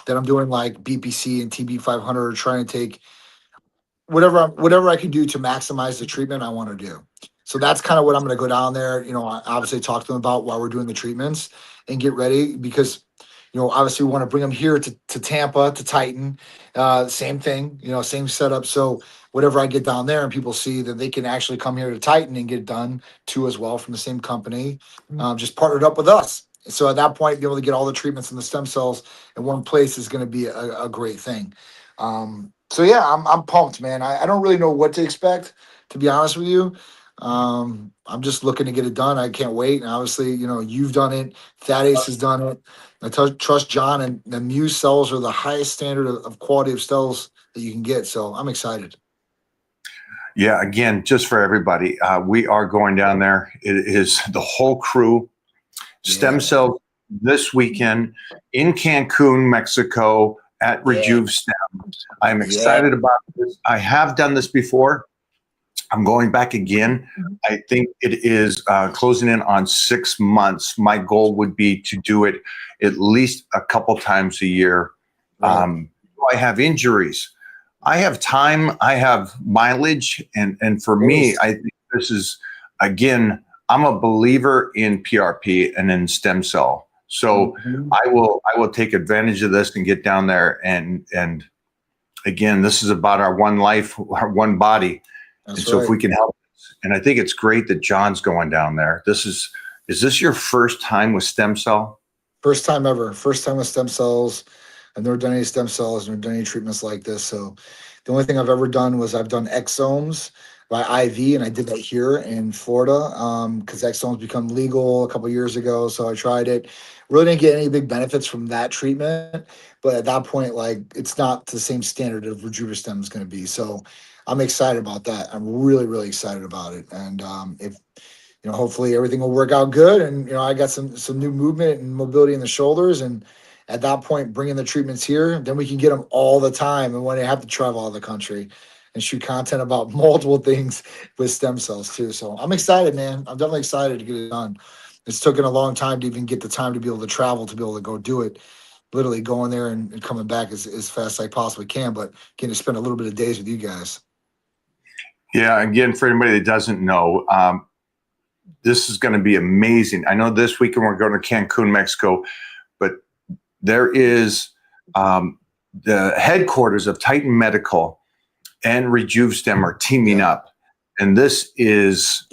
that I'm doing like BPC and TB500, trying to take whatever I can do to maximize the treatment I want to do. So that's kind of what I'm going to go down there. I obviously talk to them about while we're doing the treatments and get ready because, obviously we want to bring them here to Tampa, to Titan. Same thing, same setup. So whatever I get down there and people see that they can actually come here to Titan and get it done too as well from the same company, just partnered up with us. So at that point, be able to get all the treatments and the stem cells in one place is going to be a great thing. So yeah, I'm pumped, man. I don't really know what to expect, to be honest with you. I'm just looking to get it done. I can't wait. And obviously, you've done it. Thaddeus has done it. I trust John, and the Muse cells are the highest standard of quality of cells that you can get. So I'm excited. Yeah, again, just for everybody, we are going down there. It is the whole crew. Stem cells this weekend in Cancun, Mexico at Rejuve Stem. I'm excited about this. I have done this before. I'm going back again. I think it is closing in on 6 months. My goal would be to do it at least a couple times a year. I have injuries. I have time. I have mileage. And for me, I think this is, again, I'm a believer in PRP and in stem cell. So I will take advantage of this and get down there. And again, this is about our one life, our one body. That's and so right. if we can help, and I think it's great that John's going down there. Is this your first time with stem cell? First time ever. First time with stem cells. I've never done any stem cells, never done any treatments like this. So the only thing I've ever done was I've done exomes by IV, and I did that here in Florida because exomes become legal a couple years ago. So I tried it. Really didn't get any big benefits from that treatment, but at that point, like, it's not the same standard of Rejuverstem is going to be. So I'm excited about that. I'm really, really excited about it. And if hopefully everything will work out good. And I got some new movement and mobility in the shoulders, and at that point, bringing the treatments here, then we can get them all the time. And when they have to travel out of the country and shoot content about multiple things with stem cells too. So I'm excited, man. I'm definitely excited to get it done. It's taken a long time to even get the time to be able to travel, to be able to go do it. Literally going there and coming back as fast as I possibly can, but getting to spend a little bit of days with you guys. Yeah, again, for anybody that doesn't know, this is going to be amazing. I know this weekend we're going to Cancun, Mexico, but there is the headquarters of Titan Medical and RejuveStem are teaming up. And this is,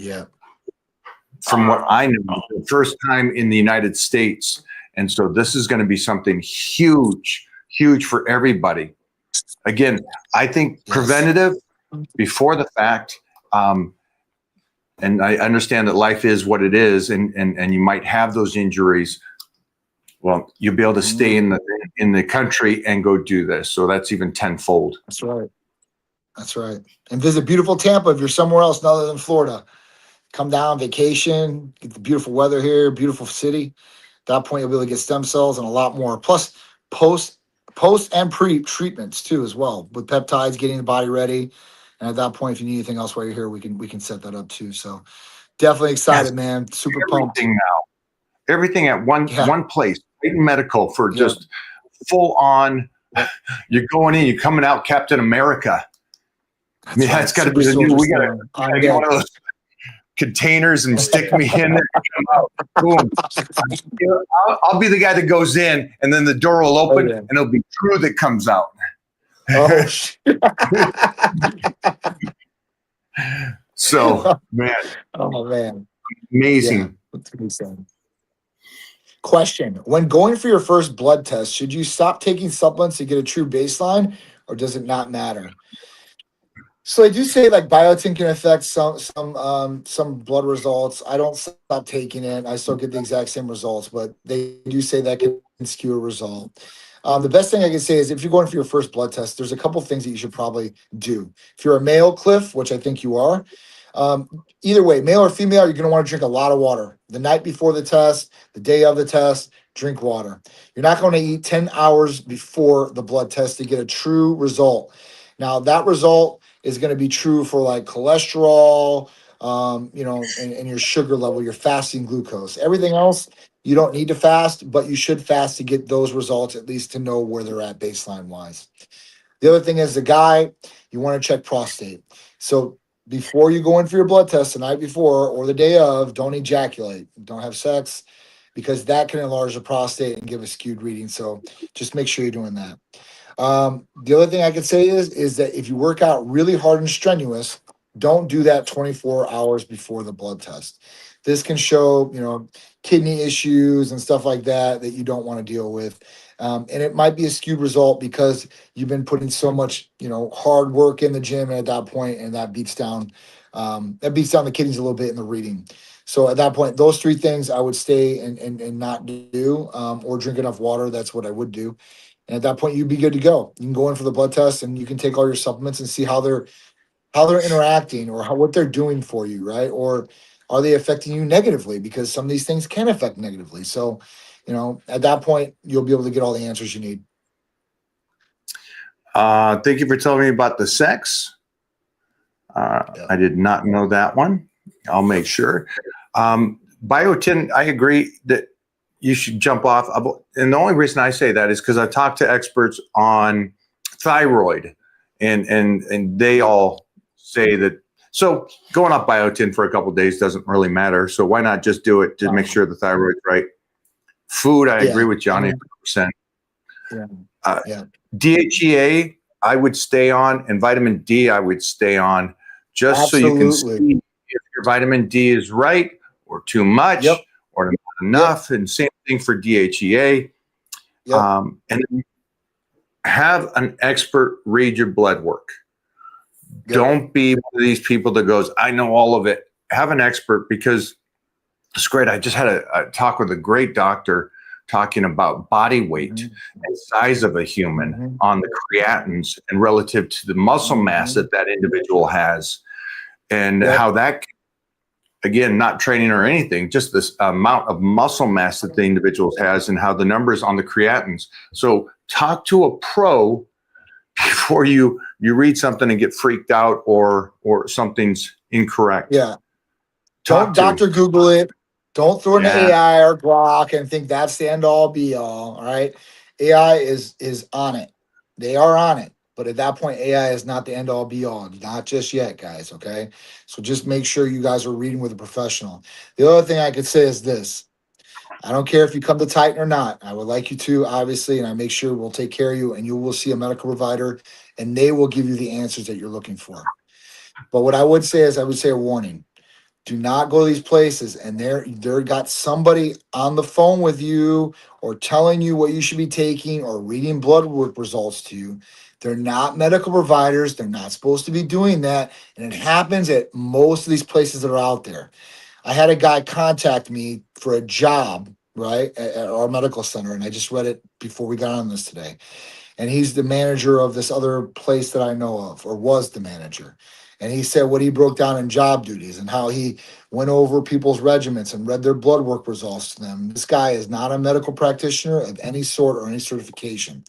from what I know, the first time in the United States. And so this is going to be something huge, huge for everybody. Again, I think preventative before the fact. And I understand that life is what it is, and you might have those injuries. Well, you'll be able to stay in the country and go do this. So that's even tenfold. That's right. That's right. And visit beautiful Tampa if you're somewhere else other than Florida. Come down, vacation, get the beautiful weather here, beautiful city. At that point, you'll be able to get stem cells and a lot more. Plus, post and pre treatments too, as well, with peptides, getting the body ready. And at that point, if you need anything else while you're here, we can set that up too. So definitely excited, man. Super pumped. Everything at one place. Titan Medical for just full on. You're going in, you're coming out, Captain America. That's got to be the new. We got to get one of those containers and stick me in there. Come out. Boom. I'll be the guy that goes in, and then the door will open, and it'll be Drew that comes out. Oh shit. So, man. Oh man. Amazing. Yeah. Question: when going for your first blood test, should you stop taking supplements to get a true baseline, or does it not matter? So I do say like biotin can affect some blood results. I don't stop taking it. I still get the exact same results, but they do say that can skew a result. The best thing I can say is if you're going for your first blood test, there's a couple things that you should probably do. If you're a male, Cliff, which I think you are, either way, male or female, you're going to want to drink a lot of water. The night before the test, the day of the test, drink water. You're not going to eat 10 hours before the blood test to get a true result. Now, that result is going to be true for like cholesterol, and your sugar level, your fasting glucose. Everything else, you don't need to fast, but you should fast to get those results, at least to know where they're at baseline wise. The other thing is the guy, you want to check prostate. So before you go in for your blood test the night before or the day of, don't ejaculate, don't have sex, because that can enlarge the prostate and give a skewed reading. So just make sure you're doing that. The other thing I could say is that if you work out really hard and strenuous, don't do that 24 hours before the blood test. This can show, kidney issues and stuff like that you don't want to deal with. And it might be a skewed result because you've been putting so much, hard work in the gym at that point, and that beats down That beats down the kidneys a little bit in the reading. So at that point, those three things I would stay and not do, or drink enough water. That's what I would do. And at that point, you'd be good to go. You can go in for the blood test and you can take all your supplements and see how they're interacting or what they're doing for you, right? Or are they affecting you negatively? Because some of these things can affect negatively. So, at that point, you'll be able to get all the answers you need. Thank you for telling me about the sex. I did not know that one. I'll make sure. Biotin, I agree that you should jump off. And the only reason I say that is because I talked to experts on thyroid, and they all say that. So going off biotin for a couple of days doesn't really matter. So why not just do it to make sure the thyroid's right? Food, I agree with Johnny 100%. Yeah. DHEA, I would stay on, and vitamin D, I would stay on, just so you can see if your vitamin D is right or too much or not enough. And same thing for DHEA. And then have an expert read your blood work. Don't be one of these people that goes, I know all of it. Have an expert, because it's great. I just had a talk with a great doctor talking about body weight and size of a human on the creatines and relative to the muscle mass that individual has, and how that, again, not training or anything, just this amount of muscle mass that the individual has and how the numbers on the creatines. So talk to a pro before you read something and get freaked out or something's incorrect. Yeah. Don't Dr. Google it. Don't throw in the AI or Grok and think that's the end all be all. All right. AI is on it. They are on it. But at that point, AI is not the end all be all. Not just yet, guys. Okay. So just make sure you guys are reading with a professional. The other thing I could say is this. I don't care if you come to Titan or not. I would like you to, obviously, and I make sure we'll take care of you, and you will see a medical provider, and they will give you the answers that you're looking for. But what I would say is, I would say a warning. Do not go to these places and they're got somebody on the phone with you or telling you what you should be taking or reading blood work results to you. They're not medical providers. They're not supposed to be doing that. And it happens at most of these places that are out there. I had a guy contact me for a job, right, at our medical center. And I just read it before we got on this today. And he's the manager of this other place that I know of, or was the manager. And he said what he broke down in job duties and how he went over people's regiments and read their blood work results to them. This guy is not a medical practitioner of any sort or any certification.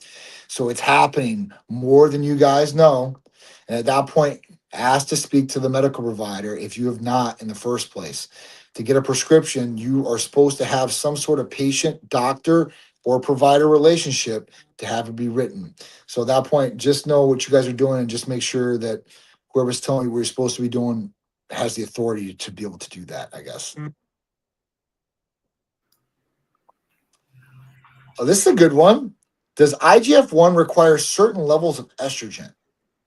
So it's happening more than you guys know. And at that point, ask to speak to the medical provider if you have not in the first place. To get a prescription, you are supposed to have some sort of patient-doctor or provider relationship to have it be written. So at that point, just know what you guys are doing and just make sure that whoever's telling you what you're supposed to be doing has the authority to be able to do that, I guess. Oh, this is a good one. Does IGF-1 require certain levels of estrogen?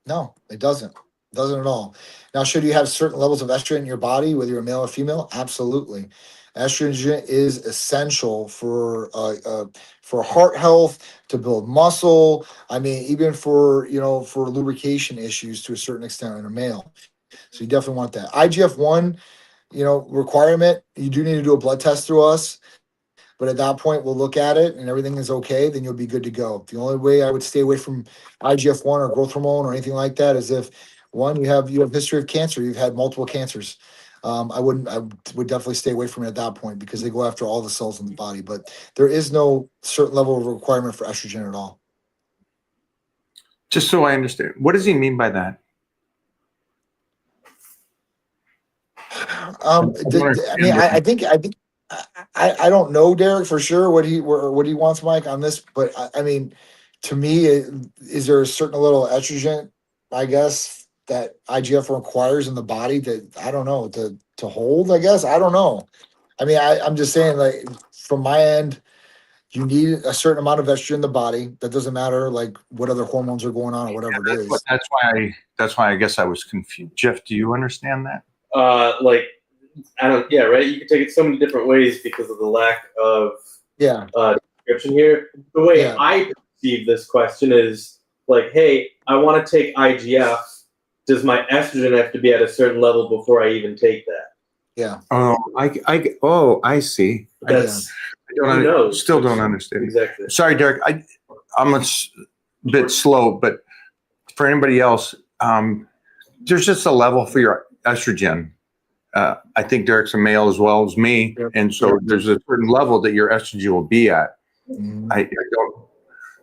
No, it doesn't. It doesn't at all. Now, should you have certain levels of estrogen in your body, whether you're a male or female? Absolutely. Estrogen is essential for heart health, to build muscle. I mean, even for lubrication issues to a certain extent in a male. So you definitely want that. IGF-1, requirement. You do need to do a blood test through us. But at that point, we'll look at it and everything is okay, then you'll be good to go. The only way I would stay away from IGF-1 or growth hormone or anything like that is if, one, you have history of cancer, you've had multiple cancers. I would definitely stay away from it at that point because they go after all the cells in the body. But there is no certain level of requirement for estrogen at all. Just so I understand, what does he mean by that? I think I don't know, Derek, for sure what he wants, Mike, on this. But I mean, to me, is there a certain little estrogen, I guess, that IGF requires in the body that I don't know to hold? I guess I don't know. I mean, I'm just saying, like, from my end, you need a certain amount of estrogen in the body. That doesn't matter, like, what other hormones are going on or whatever it is. That's why I guess I was confused. Jeff, do you understand that? Yeah, right. You can take it so many different ways because of the lack of description here. The way I perceive this question is like, hey, I want to take IGF does my estrogen have to be at a certain level before I even take that? Yeah. Oh, I see. That's I who knows? still don't understand. Exactly. Sorry, Derek. I'm a bit slow, but for anybody else, there's just a level for your estrogen. I think Derek's a male as well as me, Yep. and so there's a certain level that your estrogen will be at. Mhm. I don't.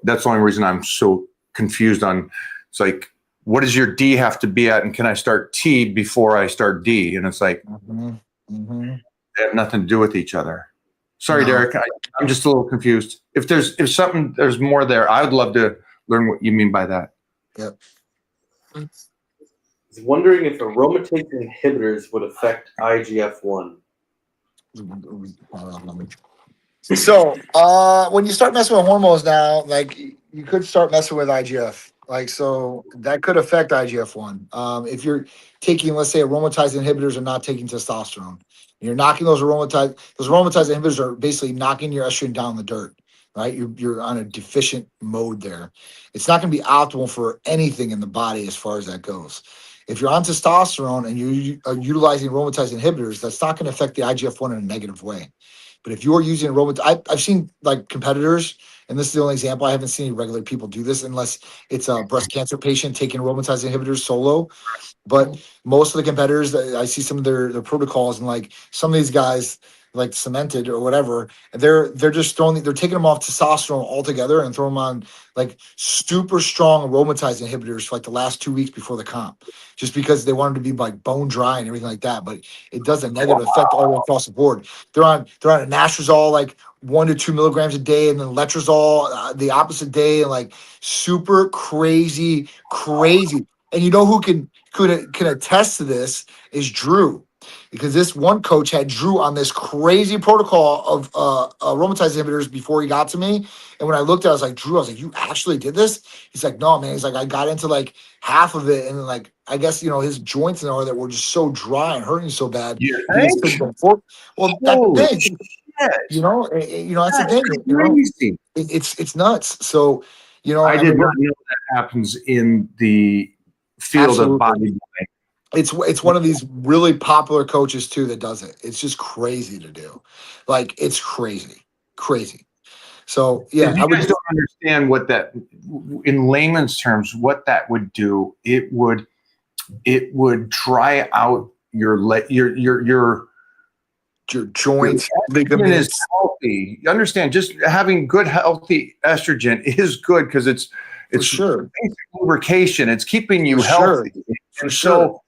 That's the only reason I'm so confused on. It's like, what does your D have to be at, and can I start T before I start D? And it's like Mhm. Mhm. they have nothing to do with each other. Sorry, No. Derek. I'm just a little confused. If there's more there, I would love to learn what you mean by that. Yep. I was wondering if aromatase inhibitors would affect IGF-1. So, when you start messing with hormones now, like you could start messing with IGF. Like, so that could affect IGF-1. If you're taking, let's say, aromatase inhibitors are not taking testosterone, you're knocking those aromatase inhibitors are basically knocking your estrogen down in the dirt, right? You're on a deficient mode there. It's not going to be optimal for anything in the body as far as that goes. If you're on testosterone and you are utilizing aromatase inhibitors, that's not going to affect the IGF-1 in a negative way. But if you're using aromatase, I've seen like competitors, and this is the only example. I haven't seen any regular people do this unless it's a breast cancer patient taking aromatase inhibitors solo. But most of the competitors, I see some of their protocols, and like some of these guys, like cemented or whatever, they're just they're taking them off testosterone altogether and throwing them on like super strong aromatase inhibitors for like the last 2 weeks before the comp, just because they wanted to be like bone dry and everything like that. But it does a negative effect all the way across the board. They're on anastrozole like 1 to 2 milligrams a day, and then letrozole the opposite day, and like super crazy. And you know who can attest to this is Drew, because this one coach had Drew on this crazy protocol of aromatase inhibitors before he got to me. And when I looked at it, I was like, Drew, I was like, you actually did this? He's like, no, man. He's like, I got into like half of it, and then like I guess his joints and all that were just so dry and hurting so bad. You He just think? couldn't go forward. Well, that's Holy the thing. shit. That's the thing. Crazy. It's nuts. So I did mean, not know that happens in the field of Absolutely. bodybuilding. it's one of these really popular coaches too that does it. It's just crazy to do. Like it's crazy. So yeah, You guys don't understand what that, in layman's terms, what that would do. It would dry out your joints, estrogen ligaments. is healthy. You understand? Just having good, healthy estrogen is good because it's For sure. basic lubrication. It's keeping you For sure. healthy. For And sure. so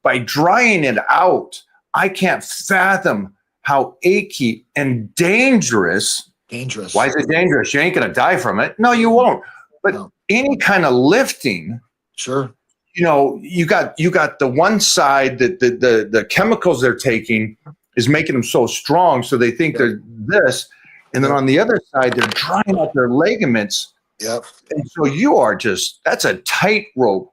by drying it out, I can't fathom how achy and dangerous. Dangerous. Why is it dangerous? You ain't gonna die from it. No, you won't. But No. any kind of lifting, Sure. you got the one side that the chemicals they're taking is making them so strong, so they think they're this, and then on the other side they're drying out their ligaments. Yep. And so you are that's a tightrope.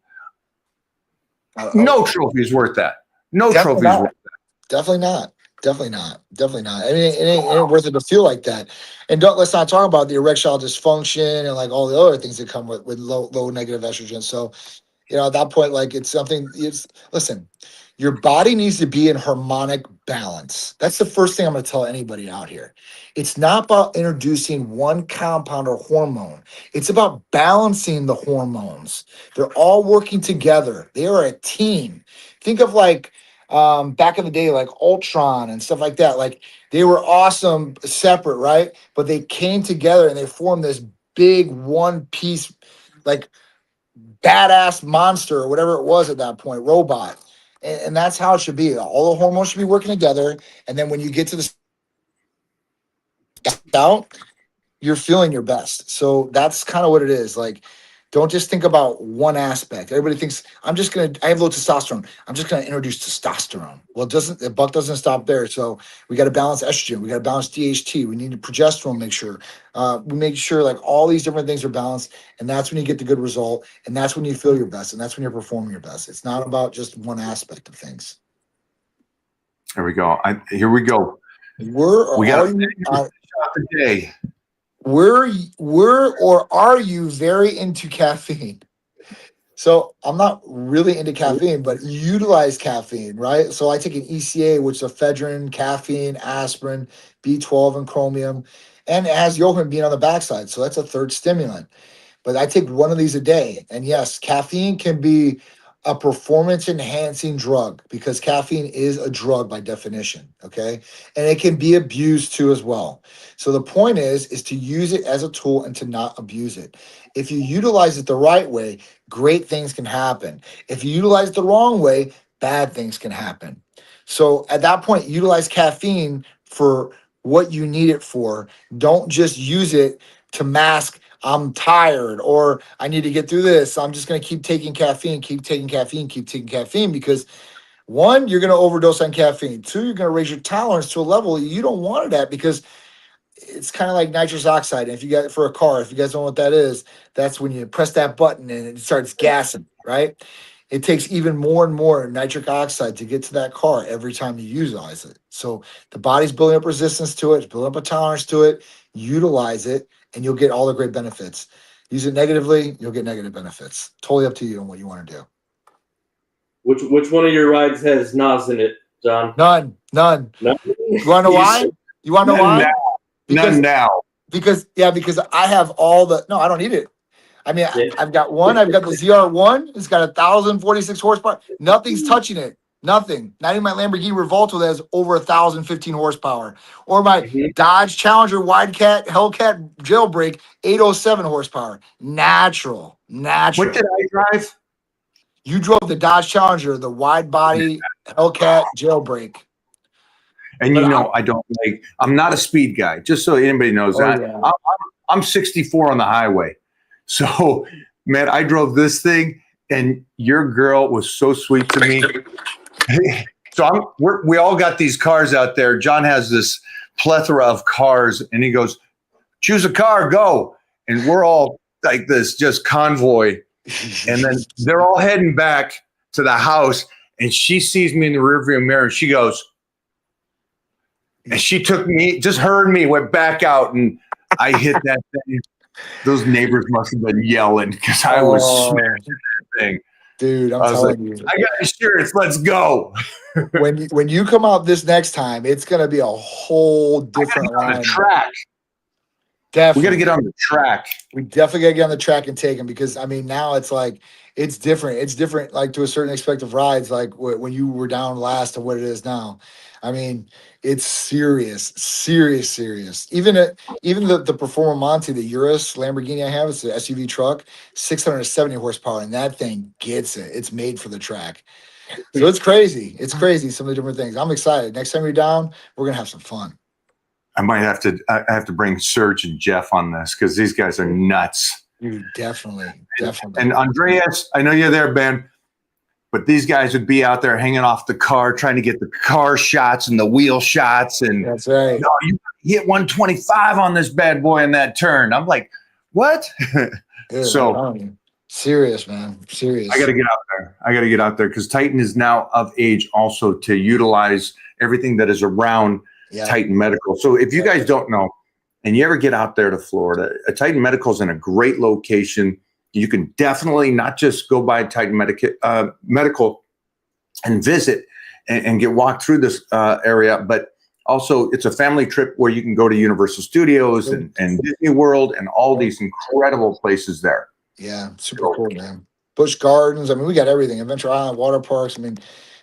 No trophy's worth that. No Definitely trophy's not. worth that. Definitely not. I mean, it ain't worth it to feel like that. And let's not talk about the erectile dysfunction and like all the other things that come with low negative estrogen. So, at that point, like listen, your body needs to be in harmonic balance. That's the first thing I'm going to tell anybody out here. It's not about introducing one compound or hormone. It's about balancing the hormones. They're all working together. They are a team. Think of like back in the day, like Ultron and stuff like that. Like they were awesome separate, right? But they came together and they formed this big one piece, like badass monster or whatever it was at that point, robot. And that's how it should be. All the hormones should be working together. And then when you get to the out, you're feeling your best. So that's kind of what it is. Like, don't just think about one aspect. Everybody thinks I have low testosterone. I'm just gonna introduce testosterone. Well, the buck doesn't stop there. So we got to balance estrogen. We got to balance DHT. We need progesterone. We make sure like all these different things are balanced, and that's when you get the good result, and that's when you feel your best, and that's when you're performing your best. It's not about just one aspect of things. Here we go. Here we go. We got today. Or are you very into caffeine? So I'm not really into caffeine, but utilize caffeine, right? So I take an ECA, which is ephedrine, caffeine, aspirin, B12, and chromium, and it has yolk being on the backside. So that's a third stimulant. But I take one of these a day. And yes, caffeine can be a performance enhancing drug because caffeine is a drug by definition. Okay. And it can be abused too as well. So the point is to use it as a tool and to not abuse it. If you utilize it the right way, great things can happen. If you utilize it the wrong way, bad things can happen. So at that point, utilize caffeine for what you need it for. Don't just use it to mask I'm tired or I need to get through this. I'm just going to keep taking caffeine, keep taking caffeine, keep taking caffeine because one, you're going to overdose on caffeine. Two, you're going to raise your tolerance to a level you don't want it at because it's kind of like nitrous oxide. And if you got for a car, if you guys don't know what that is, that's when you press that button and it starts gassing, right? It takes even more and more nitric oxide to get to that car every time you utilize it. So the body's building up resistance to it, building up a tolerance to it. Utilize it, and you'll get all the great benefits. Use it negatively, you'll get negative benefits. Totally up to you on what you want to do. Which one of your rides has NOS in it, John? None. No? You want to know why? You want to know None why? now. None now. Because I have all the. No, I don't need it. I mean, Yeah. I've got one. I've got the ZR1. It's got 1,046 horsepower. Nothing's touching it. Nothing. Not even my Lamborghini Revolto that has over 1,015 horsepower. Or my Mhm. Dodge Challenger Wildcat Hellcat Jailbreak 807 horsepower. Natural. What did I drive? You drove the Dodge Challenger, the wide body Hellcat Jailbreak. And But you know, I don't like. I'm not a speed guy. Just so anybody knows Oh, that. yeah. I'm 64 on the highway. So, man, I drove this thing, and your girl was so sweet to me. So we all got these cars out there. John has this plethora of cars, and he goes, "Choose a car, go!" And we're all like this, just convoy. And then they're all heading back to the house, and she sees me in the rearview mirror. And she goes, and she took me, just heard me, went back out, and I hit that thing. Those neighbors must have been yelling because I was smashing that thing. Dude, I'm I was telling you. I got insurance. Let's go. When you come out this next time, it's gonna be a whole different On the line. track. Definitely. We got to get on the track. We definitely gotta get on the track and take them because I mean now it's like it's different. It's different like to a certain aspect of rides, like when you were down last to what it is now. I mean, it's serious. Even the Performer Monte, the Urus Lamborghini I have, it's an SUV truck, 670 horsepower, and that thing gets it. It's made for the track. So it's crazy. It's crazy. Some of the different things. I'm excited. Next time you're down, we're gonna have some fun. I might have to. I have to bring Serge and Jeff on this because these guys are nuts. Dude, definitely. And Andreas, I know you're there, Ben, but these guys would be out there hanging off the car, trying to get the car shots and the wheel shots. And That's right. no, you hit 125 on this bad boy in that turn. I'm like, what? Dude, So- I'm telling you. Serious, man. Serious. I got to get out there because Titan is now of age also to utilize everything that is around Yeah. Titan Medical. So if you guys don't know, and you ever get out there to Florida, a Titan Medical is in a great location. You can definitely not just go by Titan Medical and visit and get walked through this area, but also it's a family trip where you can go to Universal Studios and Disney World and all these incredible places there. Yeah, super cool, man. Busch Gardens. I mean, we got everything. Adventure Island, water parks. I mean,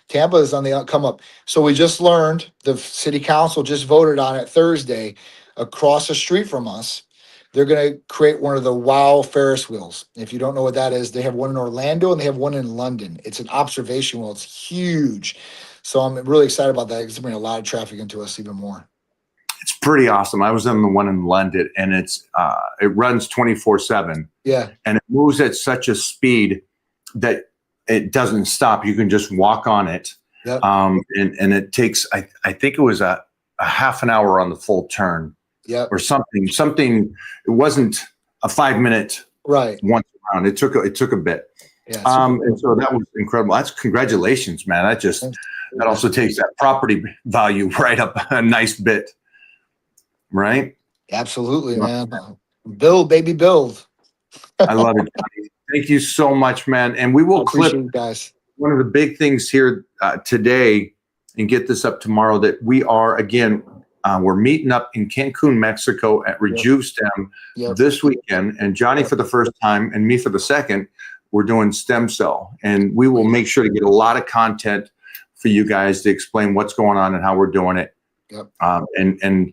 Tampa is on the come up. So we just learned the city council just voted on it Thursday across the street from us. They're going to create one of the WOW Ferris wheels. If you don't know what that is, they have one in Orlando and they have one in London. It's an observation wheel. It's huge. So I'm really excited about that. It's bringing a lot of traffic into us even more. It's pretty awesome. I was on the one in London, and it runs 24/7, Yeah. and it moves at such a speed that it doesn't stop. You can just walk on it. Yep. And it takes, I think it was a half an hour on the full turn Yep. or something. It wasn't a 5-minute Right. once around. It took a bit. Yeah. super cool. And so that was incredible. That's congratulations, man. That also takes that property value right up a nice bit. Right. Absolutely, man. Build, baby, build. I love it, Johnny. Thank you so much, man. And we I will appreciate clip you guys. one of the big things here today and get this up tomorrow that we are, again, we're meeting up in Cancun, Mexico at RejuveStem Yep. this weekend. And Johnny for the first time and me for the second, we're doing stem cell. And we will make sure to get a lot of content for you guys to explain what's going on and how we're doing it. Yep. And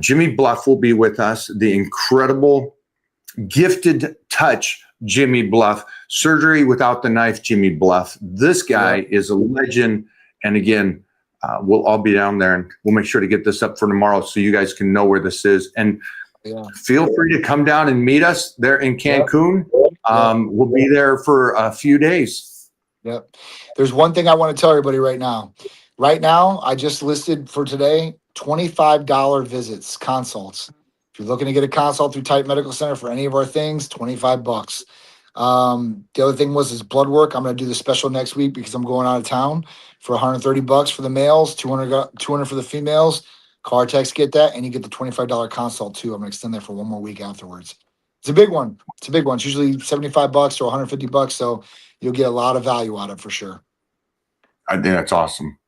Jimmy Bluff will be with us, the incredible, gifted touch Jimmy Bluff, surgery without the knife Jimmy Bluff. This guy is a legend. And again, we'll all be down there, and we'll make sure to get this up for tomorrow so you guys can know where this is. And feel free to come down and meet us there in Cancun. We'll be there for a few days. Yep. There's one thing I want to tell everybody right now. Right now, I just listed for today $25 visits, consults. If you're looking to get a consult through Titan Medical Center for any of our things, $25. The other thing is blood work. I'm going to do the special next week because I'm going out of town for $130 for the males, 200 for the females. Car techs get that, and you get the $25 consult too. I'm going to extend that for one more week afterwards. It's a big one. It's a big one. It's usually $75 or $150, so you'll get a lot of value out of it for sure. I think that's awesome.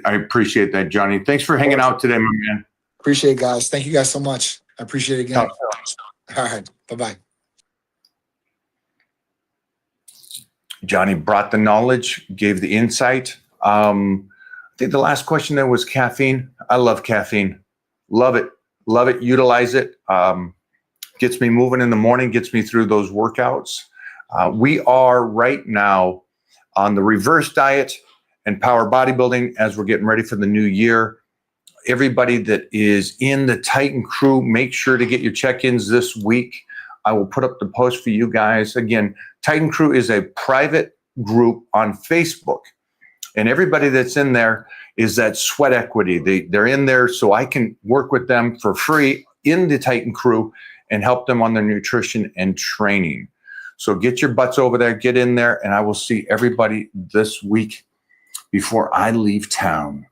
I appreciate that, Johnny. Thanks for hanging out today, my man. Appreciate it, guys. Thank you guys so much. I appreciate it again. Talk All right. Bye-bye. Johnny brought the knowledge, gave the insight. I think the last question there was caffeine. I love caffeine. Love it. Love it. Utilize it. Gets me moving in the morning, gets me through those workouts. We are right now on the reverse diet and power bodybuilding as we're getting ready for the new year. Everybody that is in the Titan crew, make sure to get your check-ins this week. I will put up the post for you guys. Again, Titan Crew is a private group on Facebook. And everybody that's in there is that sweat equity. They're in there so I can work with them for free in the Titan Crew and help them on their nutrition and training. So get your butts over there, get in there, and I will see everybody this week before I leave town.